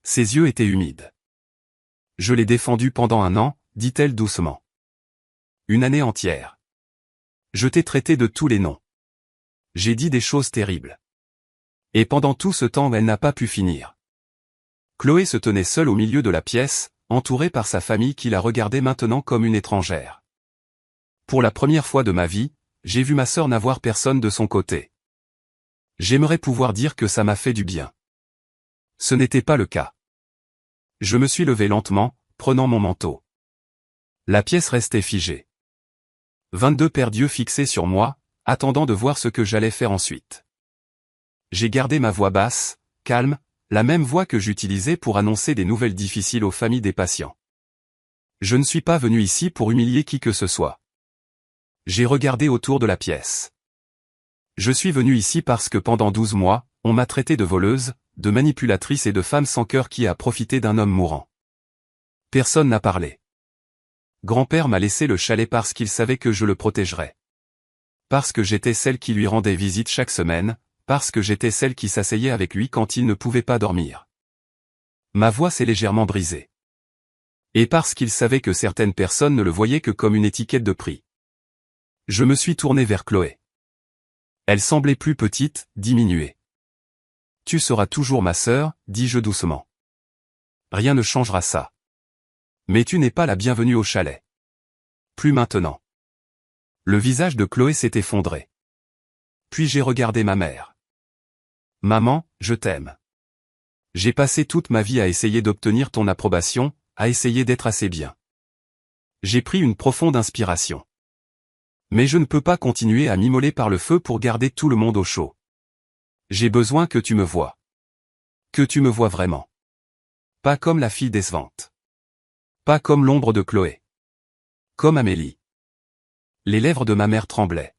Ses yeux étaient humides. Je l'ai défendu pendant 1 an, dit-elle doucement. 1 année entière. Je t'ai traité de tous les noms. J'ai dit des choses terribles. Et pendant tout ce temps elle n'a pas pu finir. Chloé se tenait seule au milieu de la pièce, entourée par sa famille qui la regardait maintenant comme une étrangère. Pour la première fois de ma vie, j'ai vu ma sœur n'avoir personne de son côté. J'aimerais pouvoir dire que ça m'a fait du bien. Ce n'était pas le cas. Je me suis levé lentement, prenant mon manteau. La pièce restait figée. 22 paires d'yeux fixés sur moi, attendant de voir ce que j'allais faire ensuite. J'ai gardé ma voix basse, calme, la même voix que j'utilisais pour annoncer des nouvelles difficiles aux familles des patients. Je ne suis pas venu ici pour humilier qui que ce soit. J'ai regardé autour de la pièce. Je suis venu ici parce que pendant 12 mois, on m'a traité de voleuse, de manipulatrice et de femme sans cœur qui a profité d'un homme mourant. Personne n'a parlé. Grand-père m'a laissé le chalet parce qu'il savait que je le protégerais. Parce que j'étais celle qui lui rendait visite chaque semaine, parce que j'étais celle qui s'asseyait avec lui quand il ne pouvait pas dormir. Ma voix s'est légèrement brisée. Et parce qu'il savait que certaines personnes ne le voyaient que comme une étiquette de prix. Je me suis tourné vers Chloé. Elle semblait plus petite, diminuée. Tu seras toujours ma sœur, dis-je doucement. Rien ne changera ça. Mais tu n'es pas la bienvenue au chalet. Plus maintenant. Le visage de Chloé s'est effondré. Puis j'ai regardé ma mère. Maman, je t'aime. J'ai passé toute ma vie à essayer d'obtenir ton approbation, à essayer d'être assez bien. J'ai pris une profonde inspiration. Mais je ne peux pas continuer à m'immoler par le feu pour garder tout le monde au chaud. J'ai besoin que tu me vois. Que tu me vois vraiment. Pas comme la fille décevante. Pas comme l'ombre de Chloé. Comme Amélie. Les lèvres de ma mère tremblaient.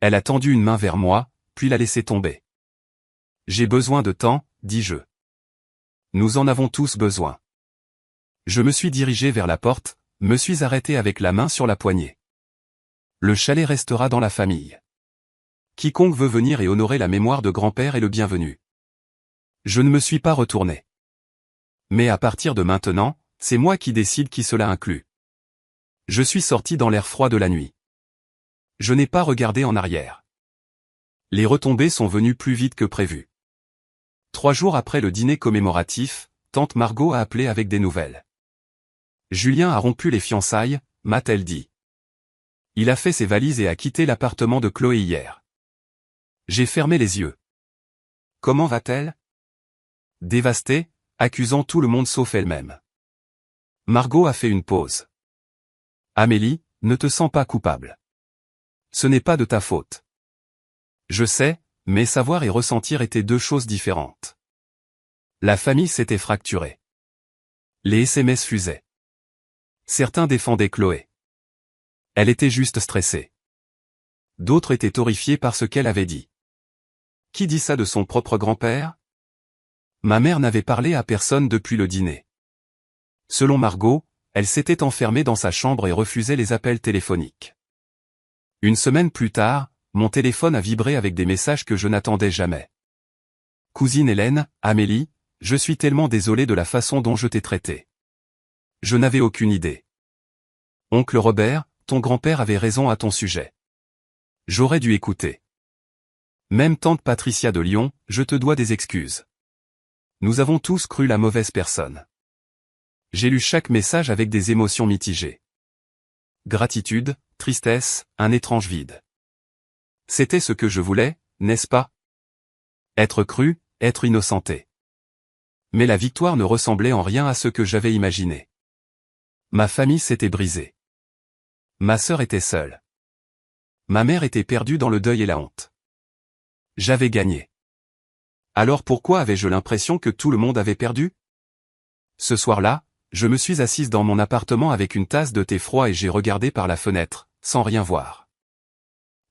Elle a tendu une main vers moi, puis l'a laissée tomber. J'ai besoin de temps, dis-je. Nous en avons tous besoin. Je me suis dirigé vers la porte, me suis arrêté avec la main sur la poignée. Le chalet restera dans la famille. Quiconque veut venir et honorer la mémoire de grand-père est le bienvenu. Je ne me suis pas retourné. Mais à partir de maintenant, c'est moi qui décide qui cela inclut. Je suis sorti dans l'air froid de la nuit. Je n'ai pas regardé en arrière. Les retombées sont venues plus vite que prévu. 3 jours après le dîner commémoratif, tante Margot a appelé avec des nouvelles. Julien a rompu les fiançailles, m'a-t-elle dit. Il a fait ses valises et a quitté l'appartement de Chloé hier. J'ai fermé les yeux. Comment va-t-elle? Dévastée, accusant tout le monde sauf elle-même. Margot a fait une pause. Amélie, ne te sens pas coupable. Ce n'est pas de ta faute. Je sais, mais savoir et ressentir étaient 2 choses différentes. La famille s'était fracturée. Les SMS fusaient. Certains défendaient Chloé. Elle était juste stressée. D'autres étaient horrifiés par ce qu'elle avait dit. Qui dit ça de son propre grand-père? Ma mère n'avait parlé à personne depuis le dîner. Selon Margot, elle s'était enfermée dans sa chambre et refusait les appels téléphoniques. Une semaine plus tard, mon téléphone a vibré avec des messages que je n'attendais jamais. Cousine Hélène, Amélie, je suis tellement désolé de la façon dont je t'ai traité. Je n'avais aucune idée. Oncle Robert, ton grand-père avait raison à ton sujet. J'aurais dû écouter. Même tante Patricia de Lyon, je te dois des excuses. Nous avons tous cru la mauvaise personne. J'ai lu chaque message avec des émotions mitigées. Gratitude, tristesse, un étrange vide. C'était ce que je voulais, n'est-ce pas? Être cru, être innocenté. Mais la victoire ne ressemblait en rien à ce que j'avais imaginé. Ma famille s'était brisée. Ma sœur était seule. Ma mère était perdue dans le deuil et la honte. J'avais gagné. Alors pourquoi avais-je l'impression que tout le monde avait perdu? Ce soir-là, je me suis assise dans mon appartement avec une tasse de thé froid et j'ai regardé par la fenêtre, sans rien voir.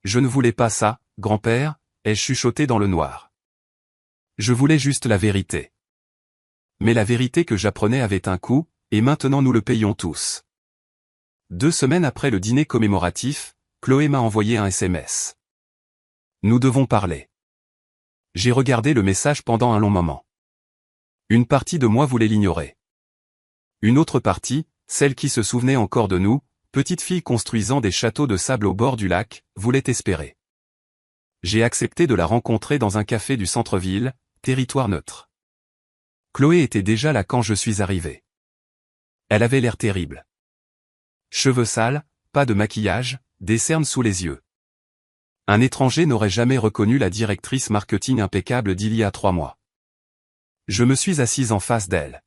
Je ne voulais pas ça, grand-père, ai-je chuchoté dans le noir. Je voulais juste la vérité. Mais la vérité que j'apprenais avait un coût, et maintenant nous le payons tous. 2 semaines après le dîner commémoratif, Chloé m'a envoyé un SMS. Nous devons parler. J'ai regardé le message pendant un long moment. Une partie de moi voulait l'ignorer. Une autre partie, celle qui se souvenait encore de nous, petite fille construisant des châteaux de sable au bord du lac, voulait espérer. J'ai accepté de la rencontrer dans un café du centre-ville, territoire neutre. Chloé était déjà là quand je suis arrivé. Elle avait l'air terrible. Cheveux sales, pas de maquillage, des cernes sous les yeux. Un étranger n'aurait jamais reconnu la directrice marketing impeccable d'il y a 3 mois. Je me suis assise en face d'elle.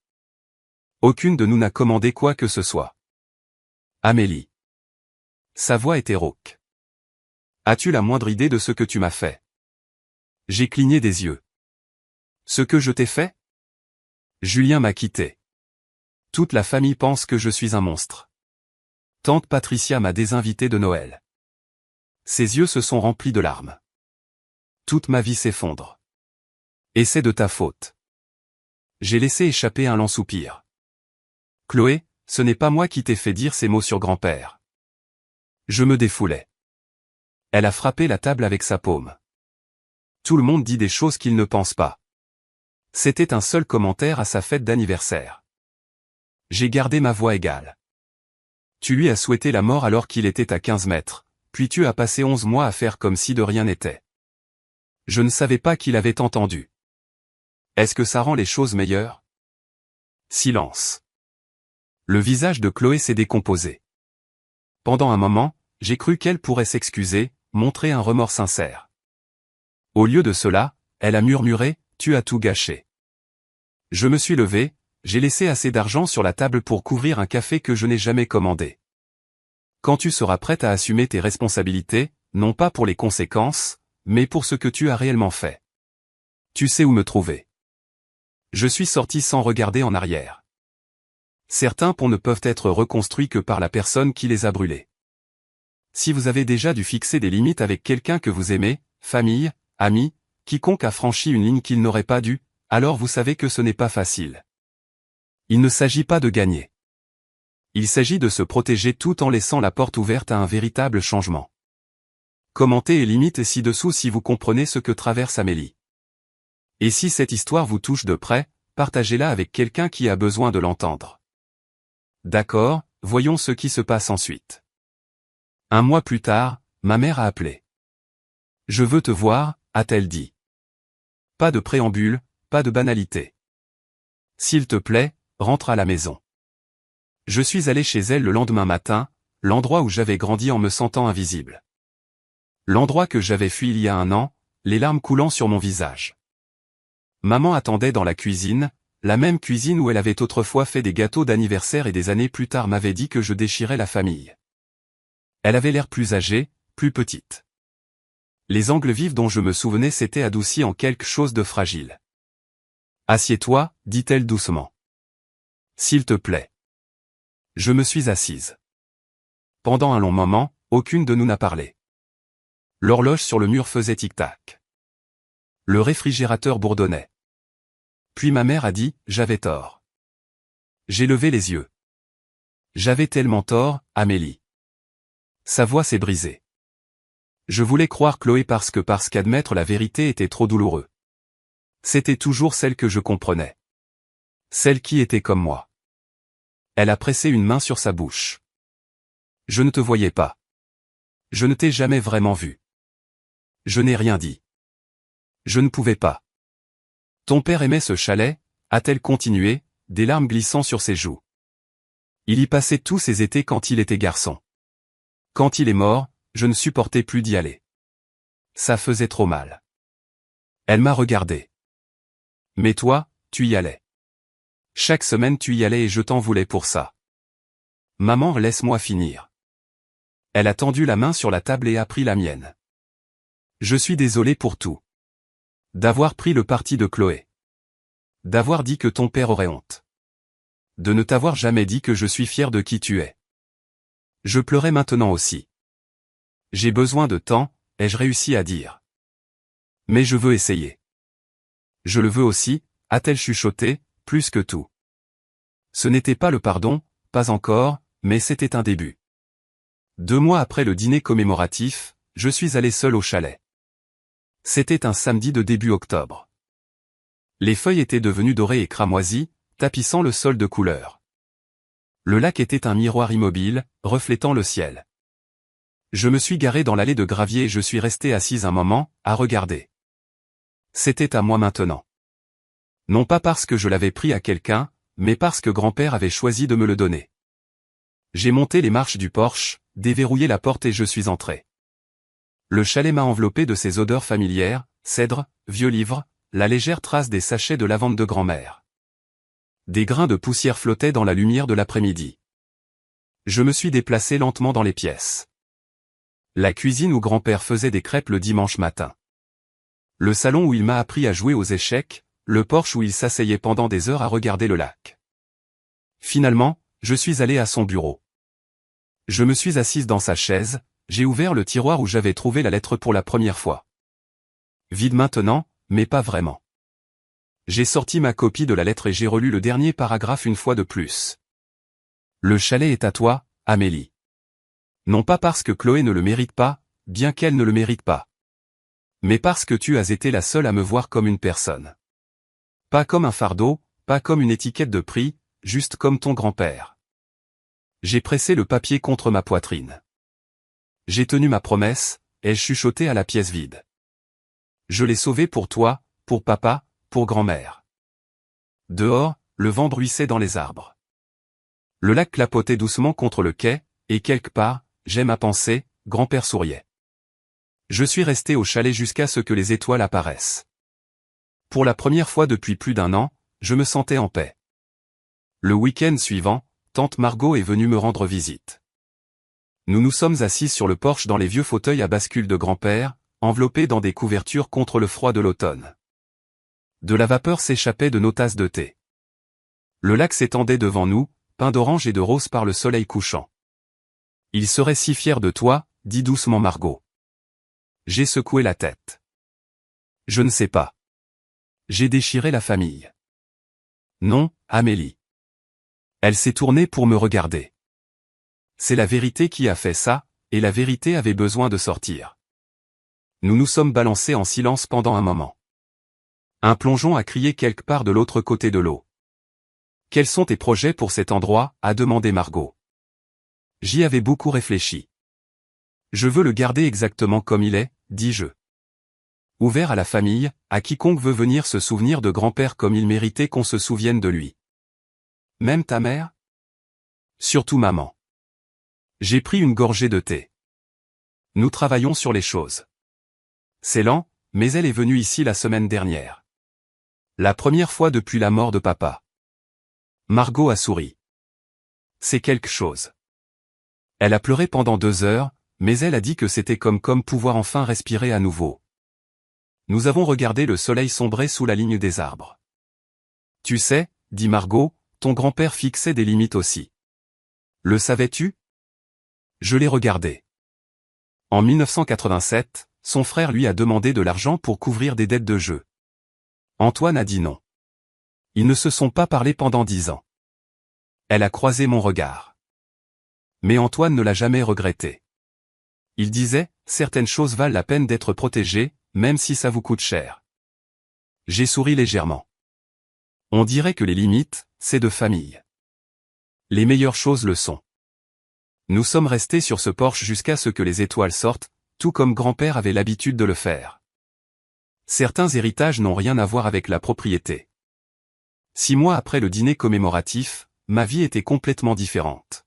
Aucune de nous n'a commandé quoi que ce soit. Amélie. Sa voix était rauque. As-tu la moindre idée de ce que tu m'as fait? J'ai cligné des yeux. Ce que je t'ai fait? Julien m'a quitté. Toute la famille pense que je suis un monstre. Tante Patricia m'a désinvité de Noël. Ses yeux se sont remplis de larmes. Toute ma vie s'effondre. Et c'est de ta faute. J'ai laissé échapper un lent soupir. Chloé, ce n'est pas moi qui t'ai fait dire ces mots sur grand-père. Je me défoulais. Elle a frappé la table avec sa paume. Tout le monde dit des choses qu'il ne pense pas. C'était un seul commentaire à sa fête d'anniversaire. J'ai gardé ma voix égale. Tu lui as souhaité la mort alors qu'il était à 15 mètres, puis tu as passé 11 mois à faire comme si de rien n'était. Je ne savais pas qu'il avait entendu. Est-ce que ça rend les choses meilleures? Silence. Le visage de Chloé s'est décomposé. Pendant un moment, j'ai cru qu'elle pourrait s'excuser, montrer un remords sincère. Au lieu de cela, elle a murmuré, « Tu as tout gâché ». Je me suis levé, j'ai laissé assez d'argent sur la table pour couvrir un café que je n'ai jamais commandé. Quand tu seras prête à assumer tes responsabilités, non pas pour les conséquences, mais pour ce que tu as réellement fait. Tu sais où me trouver. Je suis sorti sans regarder en arrière. Certains ponts ne peuvent être reconstruits que par la personne qui les a brûlés. Si vous avez déjà dû fixer des limites avec quelqu'un que vous aimez, famille, amis, quiconque a franchi une ligne qu'il n'aurait pas dû, alors vous savez que ce n'est pas facile. Il ne s'agit pas de gagner. Il s'agit de se protéger tout en laissant la porte ouverte à un véritable changement. Commentez et limite ci-dessous si vous comprenez ce que traverse Amélie. Et si cette histoire vous touche de près, partagez-la avec quelqu'un qui a besoin de l'entendre. D'accord, voyons ce qui se passe ensuite. Un mois plus tard, ma mère a appelé. « Je veux te voir », a-t-elle dit. Pas de préambule, pas de banalité. « S'il te plaît, rentre à la maison. » Je suis allé chez elle le lendemain matin, l'endroit où j'avais grandi en me sentant invisible. L'endroit que j'avais fui il y a un an, les larmes coulant sur mon visage. Maman attendait dans la cuisine, la même cuisine où elle avait autrefois fait des gâteaux d'anniversaire et des années plus tard m'avait dit que je déchirais la famille. Elle avait l'air plus âgée, plus petite. Les angles vifs dont je me souvenais s'étaient adoucis en quelque chose de fragile. « Assieds-toi », dit-elle doucement. « S'il te plaît. » Je me suis assise. Pendant un long moment, aucune de nous n'a parlé. L'horloge sur le mur faisait tic-tac. Le réfrigérateur bourdonnait. Puis ma mère a dit, « J'avais tort. » J'ai levé les yeux. J'avais tellement tort, Amélie. Sa voix s'est brisée. Je voulais croire Chloé parce qu'admettre la vérité était trop douloureux. C'était toujours celle que je comprenais. Celle qui était comme moi. Elle a pressé une main sur sa bouche. Je ne te voyais pas. Je ne t'ai jamais vraiment vu. Je n'ai rien dit. Je ne pouvais pas. Ton père aimait ce chalet, a-t-elle continué, des larmes glissant sur ses joues. Il y passait tous ses étés quand il était garçon. Quand il est mort, je ne supportais plus d'y aller. Ça faisait trop mal. Elle m'a regardé. Mais toi, tu y allais. Chaque semaine tu y allais et je t'en voulais pour ça. Maman, laisse-moi finir. Elle a tendu la main sur la table et a pris la mienne. Je suis désolé pour tout. D'avoir pris le parti de Chloé. D'avoir dit que ton père aurait honte. De ne t'avoir jamais dit que je suis fier de qui tu es. Je pleurais maintenant aussi. J'ai besoin de temps, ai-je réussi à dire. Mais je veux essayer. Je le veux aussi, a-t-elle chuchoté, plus que tout. Ce n'était pas le pardon, pas encore, mais c'était un début. 2 mois après le dîner commémoratif, je suis allé seul au chalet. C'était un samedi de début octobre. Les feuilles étaient devenues dorées et cramoisies, tapissant le sol de couleur. Le lac était un miroir immobile, reflétant le ciel. Je me suis garé dans l'allée de gravier et je suis resté assise un moment, à regarder. C'était à moi maintenant. Non pas parce que je l'avais pris à quelqu'un, mais parce que grand-père avait choisi de me le donner. J'ai monté les marches du porche, déverrouillé la porte et je suis entré. Le chalet m'a enveloppé de ses odeurs familières, cèdre, vieux livres, la légère trace des sachets de lavande de grand-mère. Des grains de poussière flottaient dans la lumière de l'après-midi. Je me suis déplacé lentement dans les pièces. La cuisine où grand-père faisait des crêpes le dimanche matin. Le salon où il m'a appris à jouer aux échecs, le porche où il s'asseyait pendant des heures à regarder le lac. Finalement, je suis allé à son bureau. Je me suis assise dans sa chaise, j'ai ouvert le tiroir où j'avais trouvé la lettre pour la première fois. Vide maintenant, mais pas vraiment. J'ai sorti ma copie de la lettre et j'ai relu le dernier paragraphe une fois de plus. Le chalet est à toi, Amélie. Non pas parce que Chloé ne le mérite pas, bien qu'elle ne le mérite pas. Mais parce que tu as été la seule à me voir comme une personne. Pas comme un fardeau, pas comme une étiquette de prix, juste comme ton grand-père. J'ai pressé le papier contre ma poitrine. J'ai tenu ma promesse, ai-je chuchoté à la pièce vide. Je l'ai sauvé pour toi, pour papa, pour grand-mère. Dehors, le vent bruissait dans les arbres. Le lac clapotait doucement contre le quai, et quelque part, j'aime à penser, grand-père souriait. Je suis resté au chalet jusqu'à ce que les étoiles apparaissent. Pour la première fois depuis plus d'1 an, je me sentais en paix. Le week-end suivant, tante Margot est venue me rendre visite. Nous nous sommes assis sur le porche dans les vieux fauteuils à bascule de grand-père, enveloppés dans des couvertures contre le froid de l'automne. De la vapeur s'échappait de nos tasses de thé. Le lac s'étendait devant nous, peint d'orange et de rose par le soleil couchant. Il serait si fier de toi, dit doucement Margot. J'ai secoué la tête. Je ne sais pas. J'ai déchiré la famille. Non, Amélie. Elle s'est tournée pour me regarder. C'est la vérité qui a fait ça, et la vérité avait besoin de sortir. Nous nous sommes balancés en silence pendant un moment. Un plongeon a crié quelque part de l'autre côté de l'eau. Quels sont tes projets pour cet endroit, a demandé Margot. J'y avais beaucoup réfléchi. Je veux le garder exactement comme il est, dis-je. Ouvert à la famille, à quiconque veut venir se souvenir de grand-père comme il méritait qu'on se souvienne de lui. Même ta mère? Surtout maman. J'ai pris une gorgée de thé. Nous travaillons sur les choses. C'est lent, mais elle est venue ici la semaine dernière. La première fois depuis la mort de papa. Margot a souri. C'est quelque chose. Elle a pleuré pendant 2 heures, mais elle a dit que c'était comme pouvoir enfin respirer à nouveau. Nous avons regardé le soleil sombrer sous la ligne des arbres. Tu sais, dit Margot, ton grand-père fixait des limites aussi. Le savais-tu? Je l'ai regardé. En 1987, son frère lui a demandé de l'argent pour couvrir des dettes de jeu. Antoine a dit non. Ils ne se sont pas parlé pendant 10 ans. Elle a croisé mon regard. Mais Antoine ne l'a jamais regretté. Il disait, certaines choses valent la peine d'être protégées, même si ça vous coûte cher. J'ai souri légèrement. On dirait que les limites, c'est de famille. Les meilleures choses le sont. Nous sommes restés sur ce porche jusqu'à ce que les étoiles sortent, tout comme grand-père avait l'habitude de le faire. Certains héritages n'ont rien à voir avec la propriété. 6 mois après le dîner commémoratif, ma vie était complètement différente.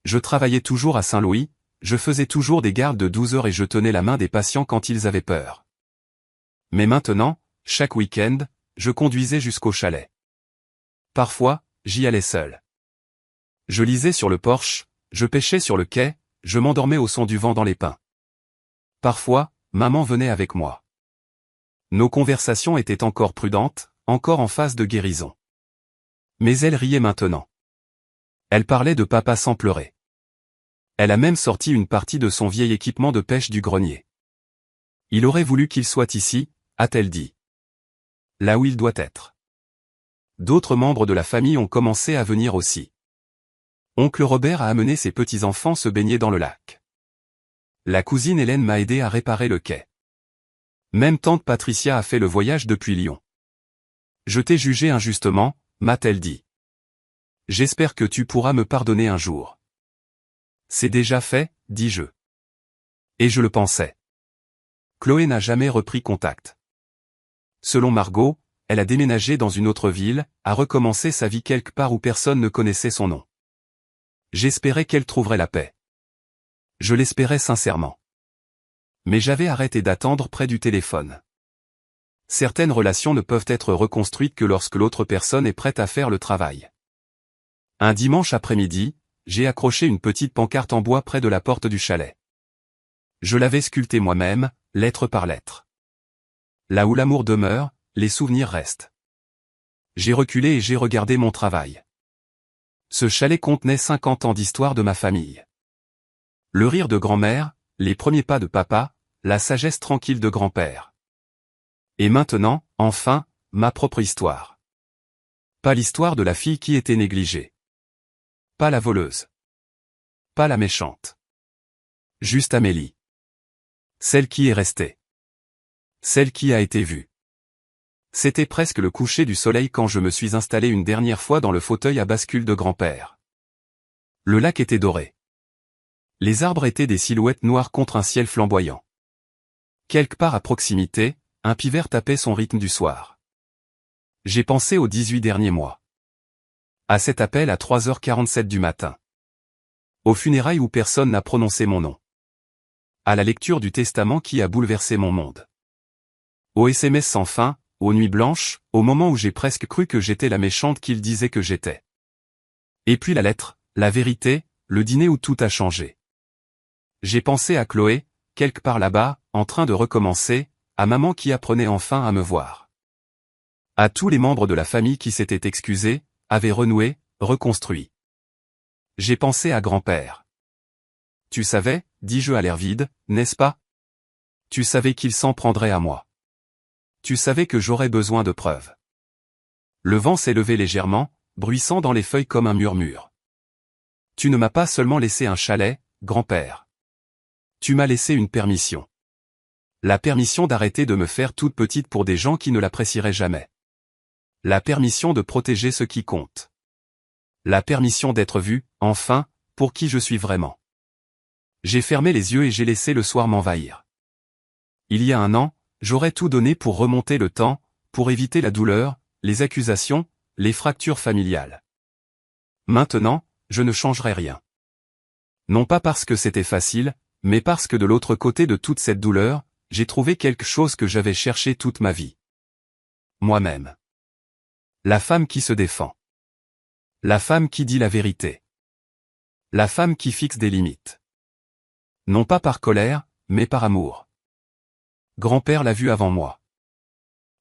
Je travaillais toujours à Saint-Louis, je faisais toujours des gardes de 12 heures et je tenais la main des patients quand ils avaient peur. Mais maintenant, chaque week-end, je conduisais jusqu'au chalet. Parfois, j'y allais seul. Je lisais sur le porche, je pêchais sur le quai, je m'endormais au son du vent dans les pins. Parfois, maman venait avec moi. Nos conversations étaient encore prudentes, encore en phase de guérison. Mais elle riait maintenant. Elle parlait de papa sans pleurer. Elle a même sorti une partie de son vieil équipement de pêche du grenier. Il aurait voulu qu'il soit ici, a-t-elle dit. Là où il doit être. D'autres membres de la famille ont commencé à venir aussi. Oncle Robert a amené ses petits-enfants se baigner dans le lac. La cousine Hélène m'a aidé à réparer le quai. Même tante Patricia a fait le voyage depuis Lyon. Je t'ai jugé injustement, m'a-t-elle dit. J'espère que tu pourras me pardonner un jour. C'est déjà fait, dis-je. Et je le pensais. Chloé n'a jamais repris contact. Selon Margot, elle a déménagé dans une autre ville, a recommencé sa vie quelque part où personne ne connaissait son nom. J'espérais qu'elle trouverait la paix. Je l'espérais sincèrement. Mais j'avais arrêté d'attendre près du téléphone. Certaines relations ne peuvent être reconstruites que lorsque l'autre personne est prête à faire le travail. Un dimanche après-midi, j'ai accroché une petite pancarte en bois près de la porte du chalet. Je l'avais sculptée moi-même, lettre par lettre. Là où l'amour demeure, les souvenirs restent. J'ai reculé et j'ai regardé mon travail. Ce chalet contenait 50 ans d'histoire de ma famille. Le rire de grand-mère, les premiers pas de papa, la sagesse tranquille de grand-père. Et maintenant, enfin, ma propre histoire. Pas l'histoire de la fille qui était négligée. Pas la voleuse. Pas la méchante. Juste Amélie. Celle qui est restée. Celle qui a été vue. C'était presque le coucher du soleil quand je me suis installé une dernière fois dans le fauteuil à bascule de grand-père. Le lac était doré. Les arbres étaient des silhouettes noires contre un ciel flamboyant. Quelque part à proximité, un pivert tapait son rythme du soir. J'ai pensé aux 18 derniers mois. À cet appel à 3h47 du matin. Aux funérailles où personne n'a prononcé mon nom. À la lecture du testament qui a bouleversé mon monde. Aux SMS sans fin, aux nuits blanches, au moment où j'ai presque cru que j'étais la méchante qu'il disait que j'étais. Et puis la lettre, la vérité, le dîner où tout a changé. J'ai pensé à Chloé, quelque part là-bas, en train de recommencer, à maman qui apprenait enfin à me voir. À tous les membres de la famille qui s'étaient excusés, avaient renoué, reconstruit. J'ai pensé à grand-père. Tu savais, dis-je à l'air vide, n'est-ce pas? Tu savais qu'il s'en prendrait à moi. Tu savais que j'aurais besoin de preuves. Le vent s'est levé légèrement, bruissant dans les feuilles comme un murmure. Tu ne m'as pas seulement laissé un chalet, grand-père. Tu m'as laissé une permission. La permission d'arrêter de me faire toute petite pour des gens qui ne l'apprécieraient jamais. La permission de protéger ce qui compte. La permission d'être vu, enfin, pour qui je suis vraiment. J'ai fermé les yeux et j'ai laissé le soir m'envahir. Il y a un an, j'aurais tout donné pour remonter le temps, pour éviter la douleur, les accusations, les fractures familiales. Maintenant, je ne changerai rien. Non pas parce que c'était facile, mais parce que de l'autre côté de toute cette douleur, j'ai trouvé quelque chose que j'avais cherché toute ma vie. Moi-même. La femme qui se défend. La femme qui dit la vérité. La femme qui fixe des limites. Non pas par colère, mais par amour. Grand-père l'a vue avant moi.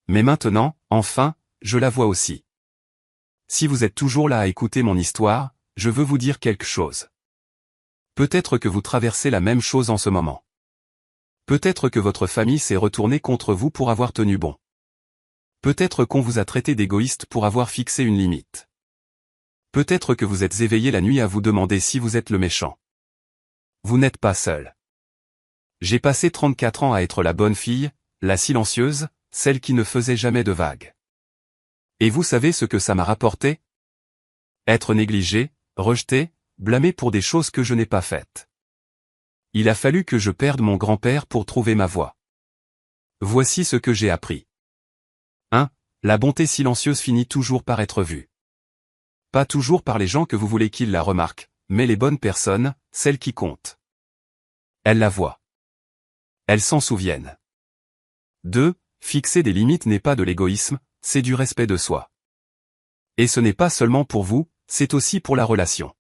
Mais maintenant, enfin, je la vois aussi. Si vous êtes toujours là à écouter mon histoire, je veux vous dire quelque chose. Peut-être que vous traversez la même chose en ce moment. Peut-être que votre famille s'est retournée contre vous pour avoir tenu bon. Peut-être qu'on vous a traité d'égoïste pour avoir fixé une limite. Peut-être que vous êtes éveillé la nuit à vous demander si vous êtes le méchant. Vous n'êtes pas seul. J'ai passé 34 ans à être la bonne fille, la silencieuse, celle qui ne faisait jamais de vagues. Et vous savez ce que ça m'a rapporté? Être négligé, rejeté, blâmé pour des choses que je n'ai pas faites. Il a fallu que je perde mon grand-père pour trouver ma voie. Voici ce que j'ai appris. 1. La bonté silencieuse finit toujours par être vue. Pas toujours par les gens que vous voulez qu'ils la remarquent, mais les bonnes personnes, celles qui comptent. Elles la voient. Elles s'en souviennent. 2. Fixer des limites n'est pas de l'égoïsme, c'est du respect de soi. Et ce n'est pas seulement pour vous, c'est aussi pour la relation.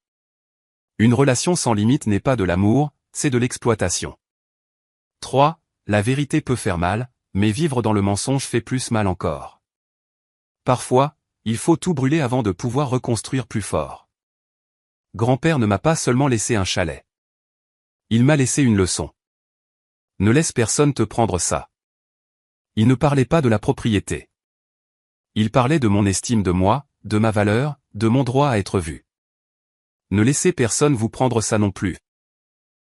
Une relation sans limite n'est pas de l'amour, c'est de l'exploitation. 3. La vérité peut faire mal, mais vivre dans le mensonge fait plus mal encore. Parfois, il faut tout brûler avant de pouvoir reconstruire plus fort. Grand-père ne m'a pas seulement laissé un chalet. Il m'a laissé une leçon. Ne laisse personne te prendre ça. Il ne parlait pas de la propriété. Il parlait de mon estime de moi, de ma valeur, de mon droit à être vu. Ne laissez personne vous prendre ça non plus.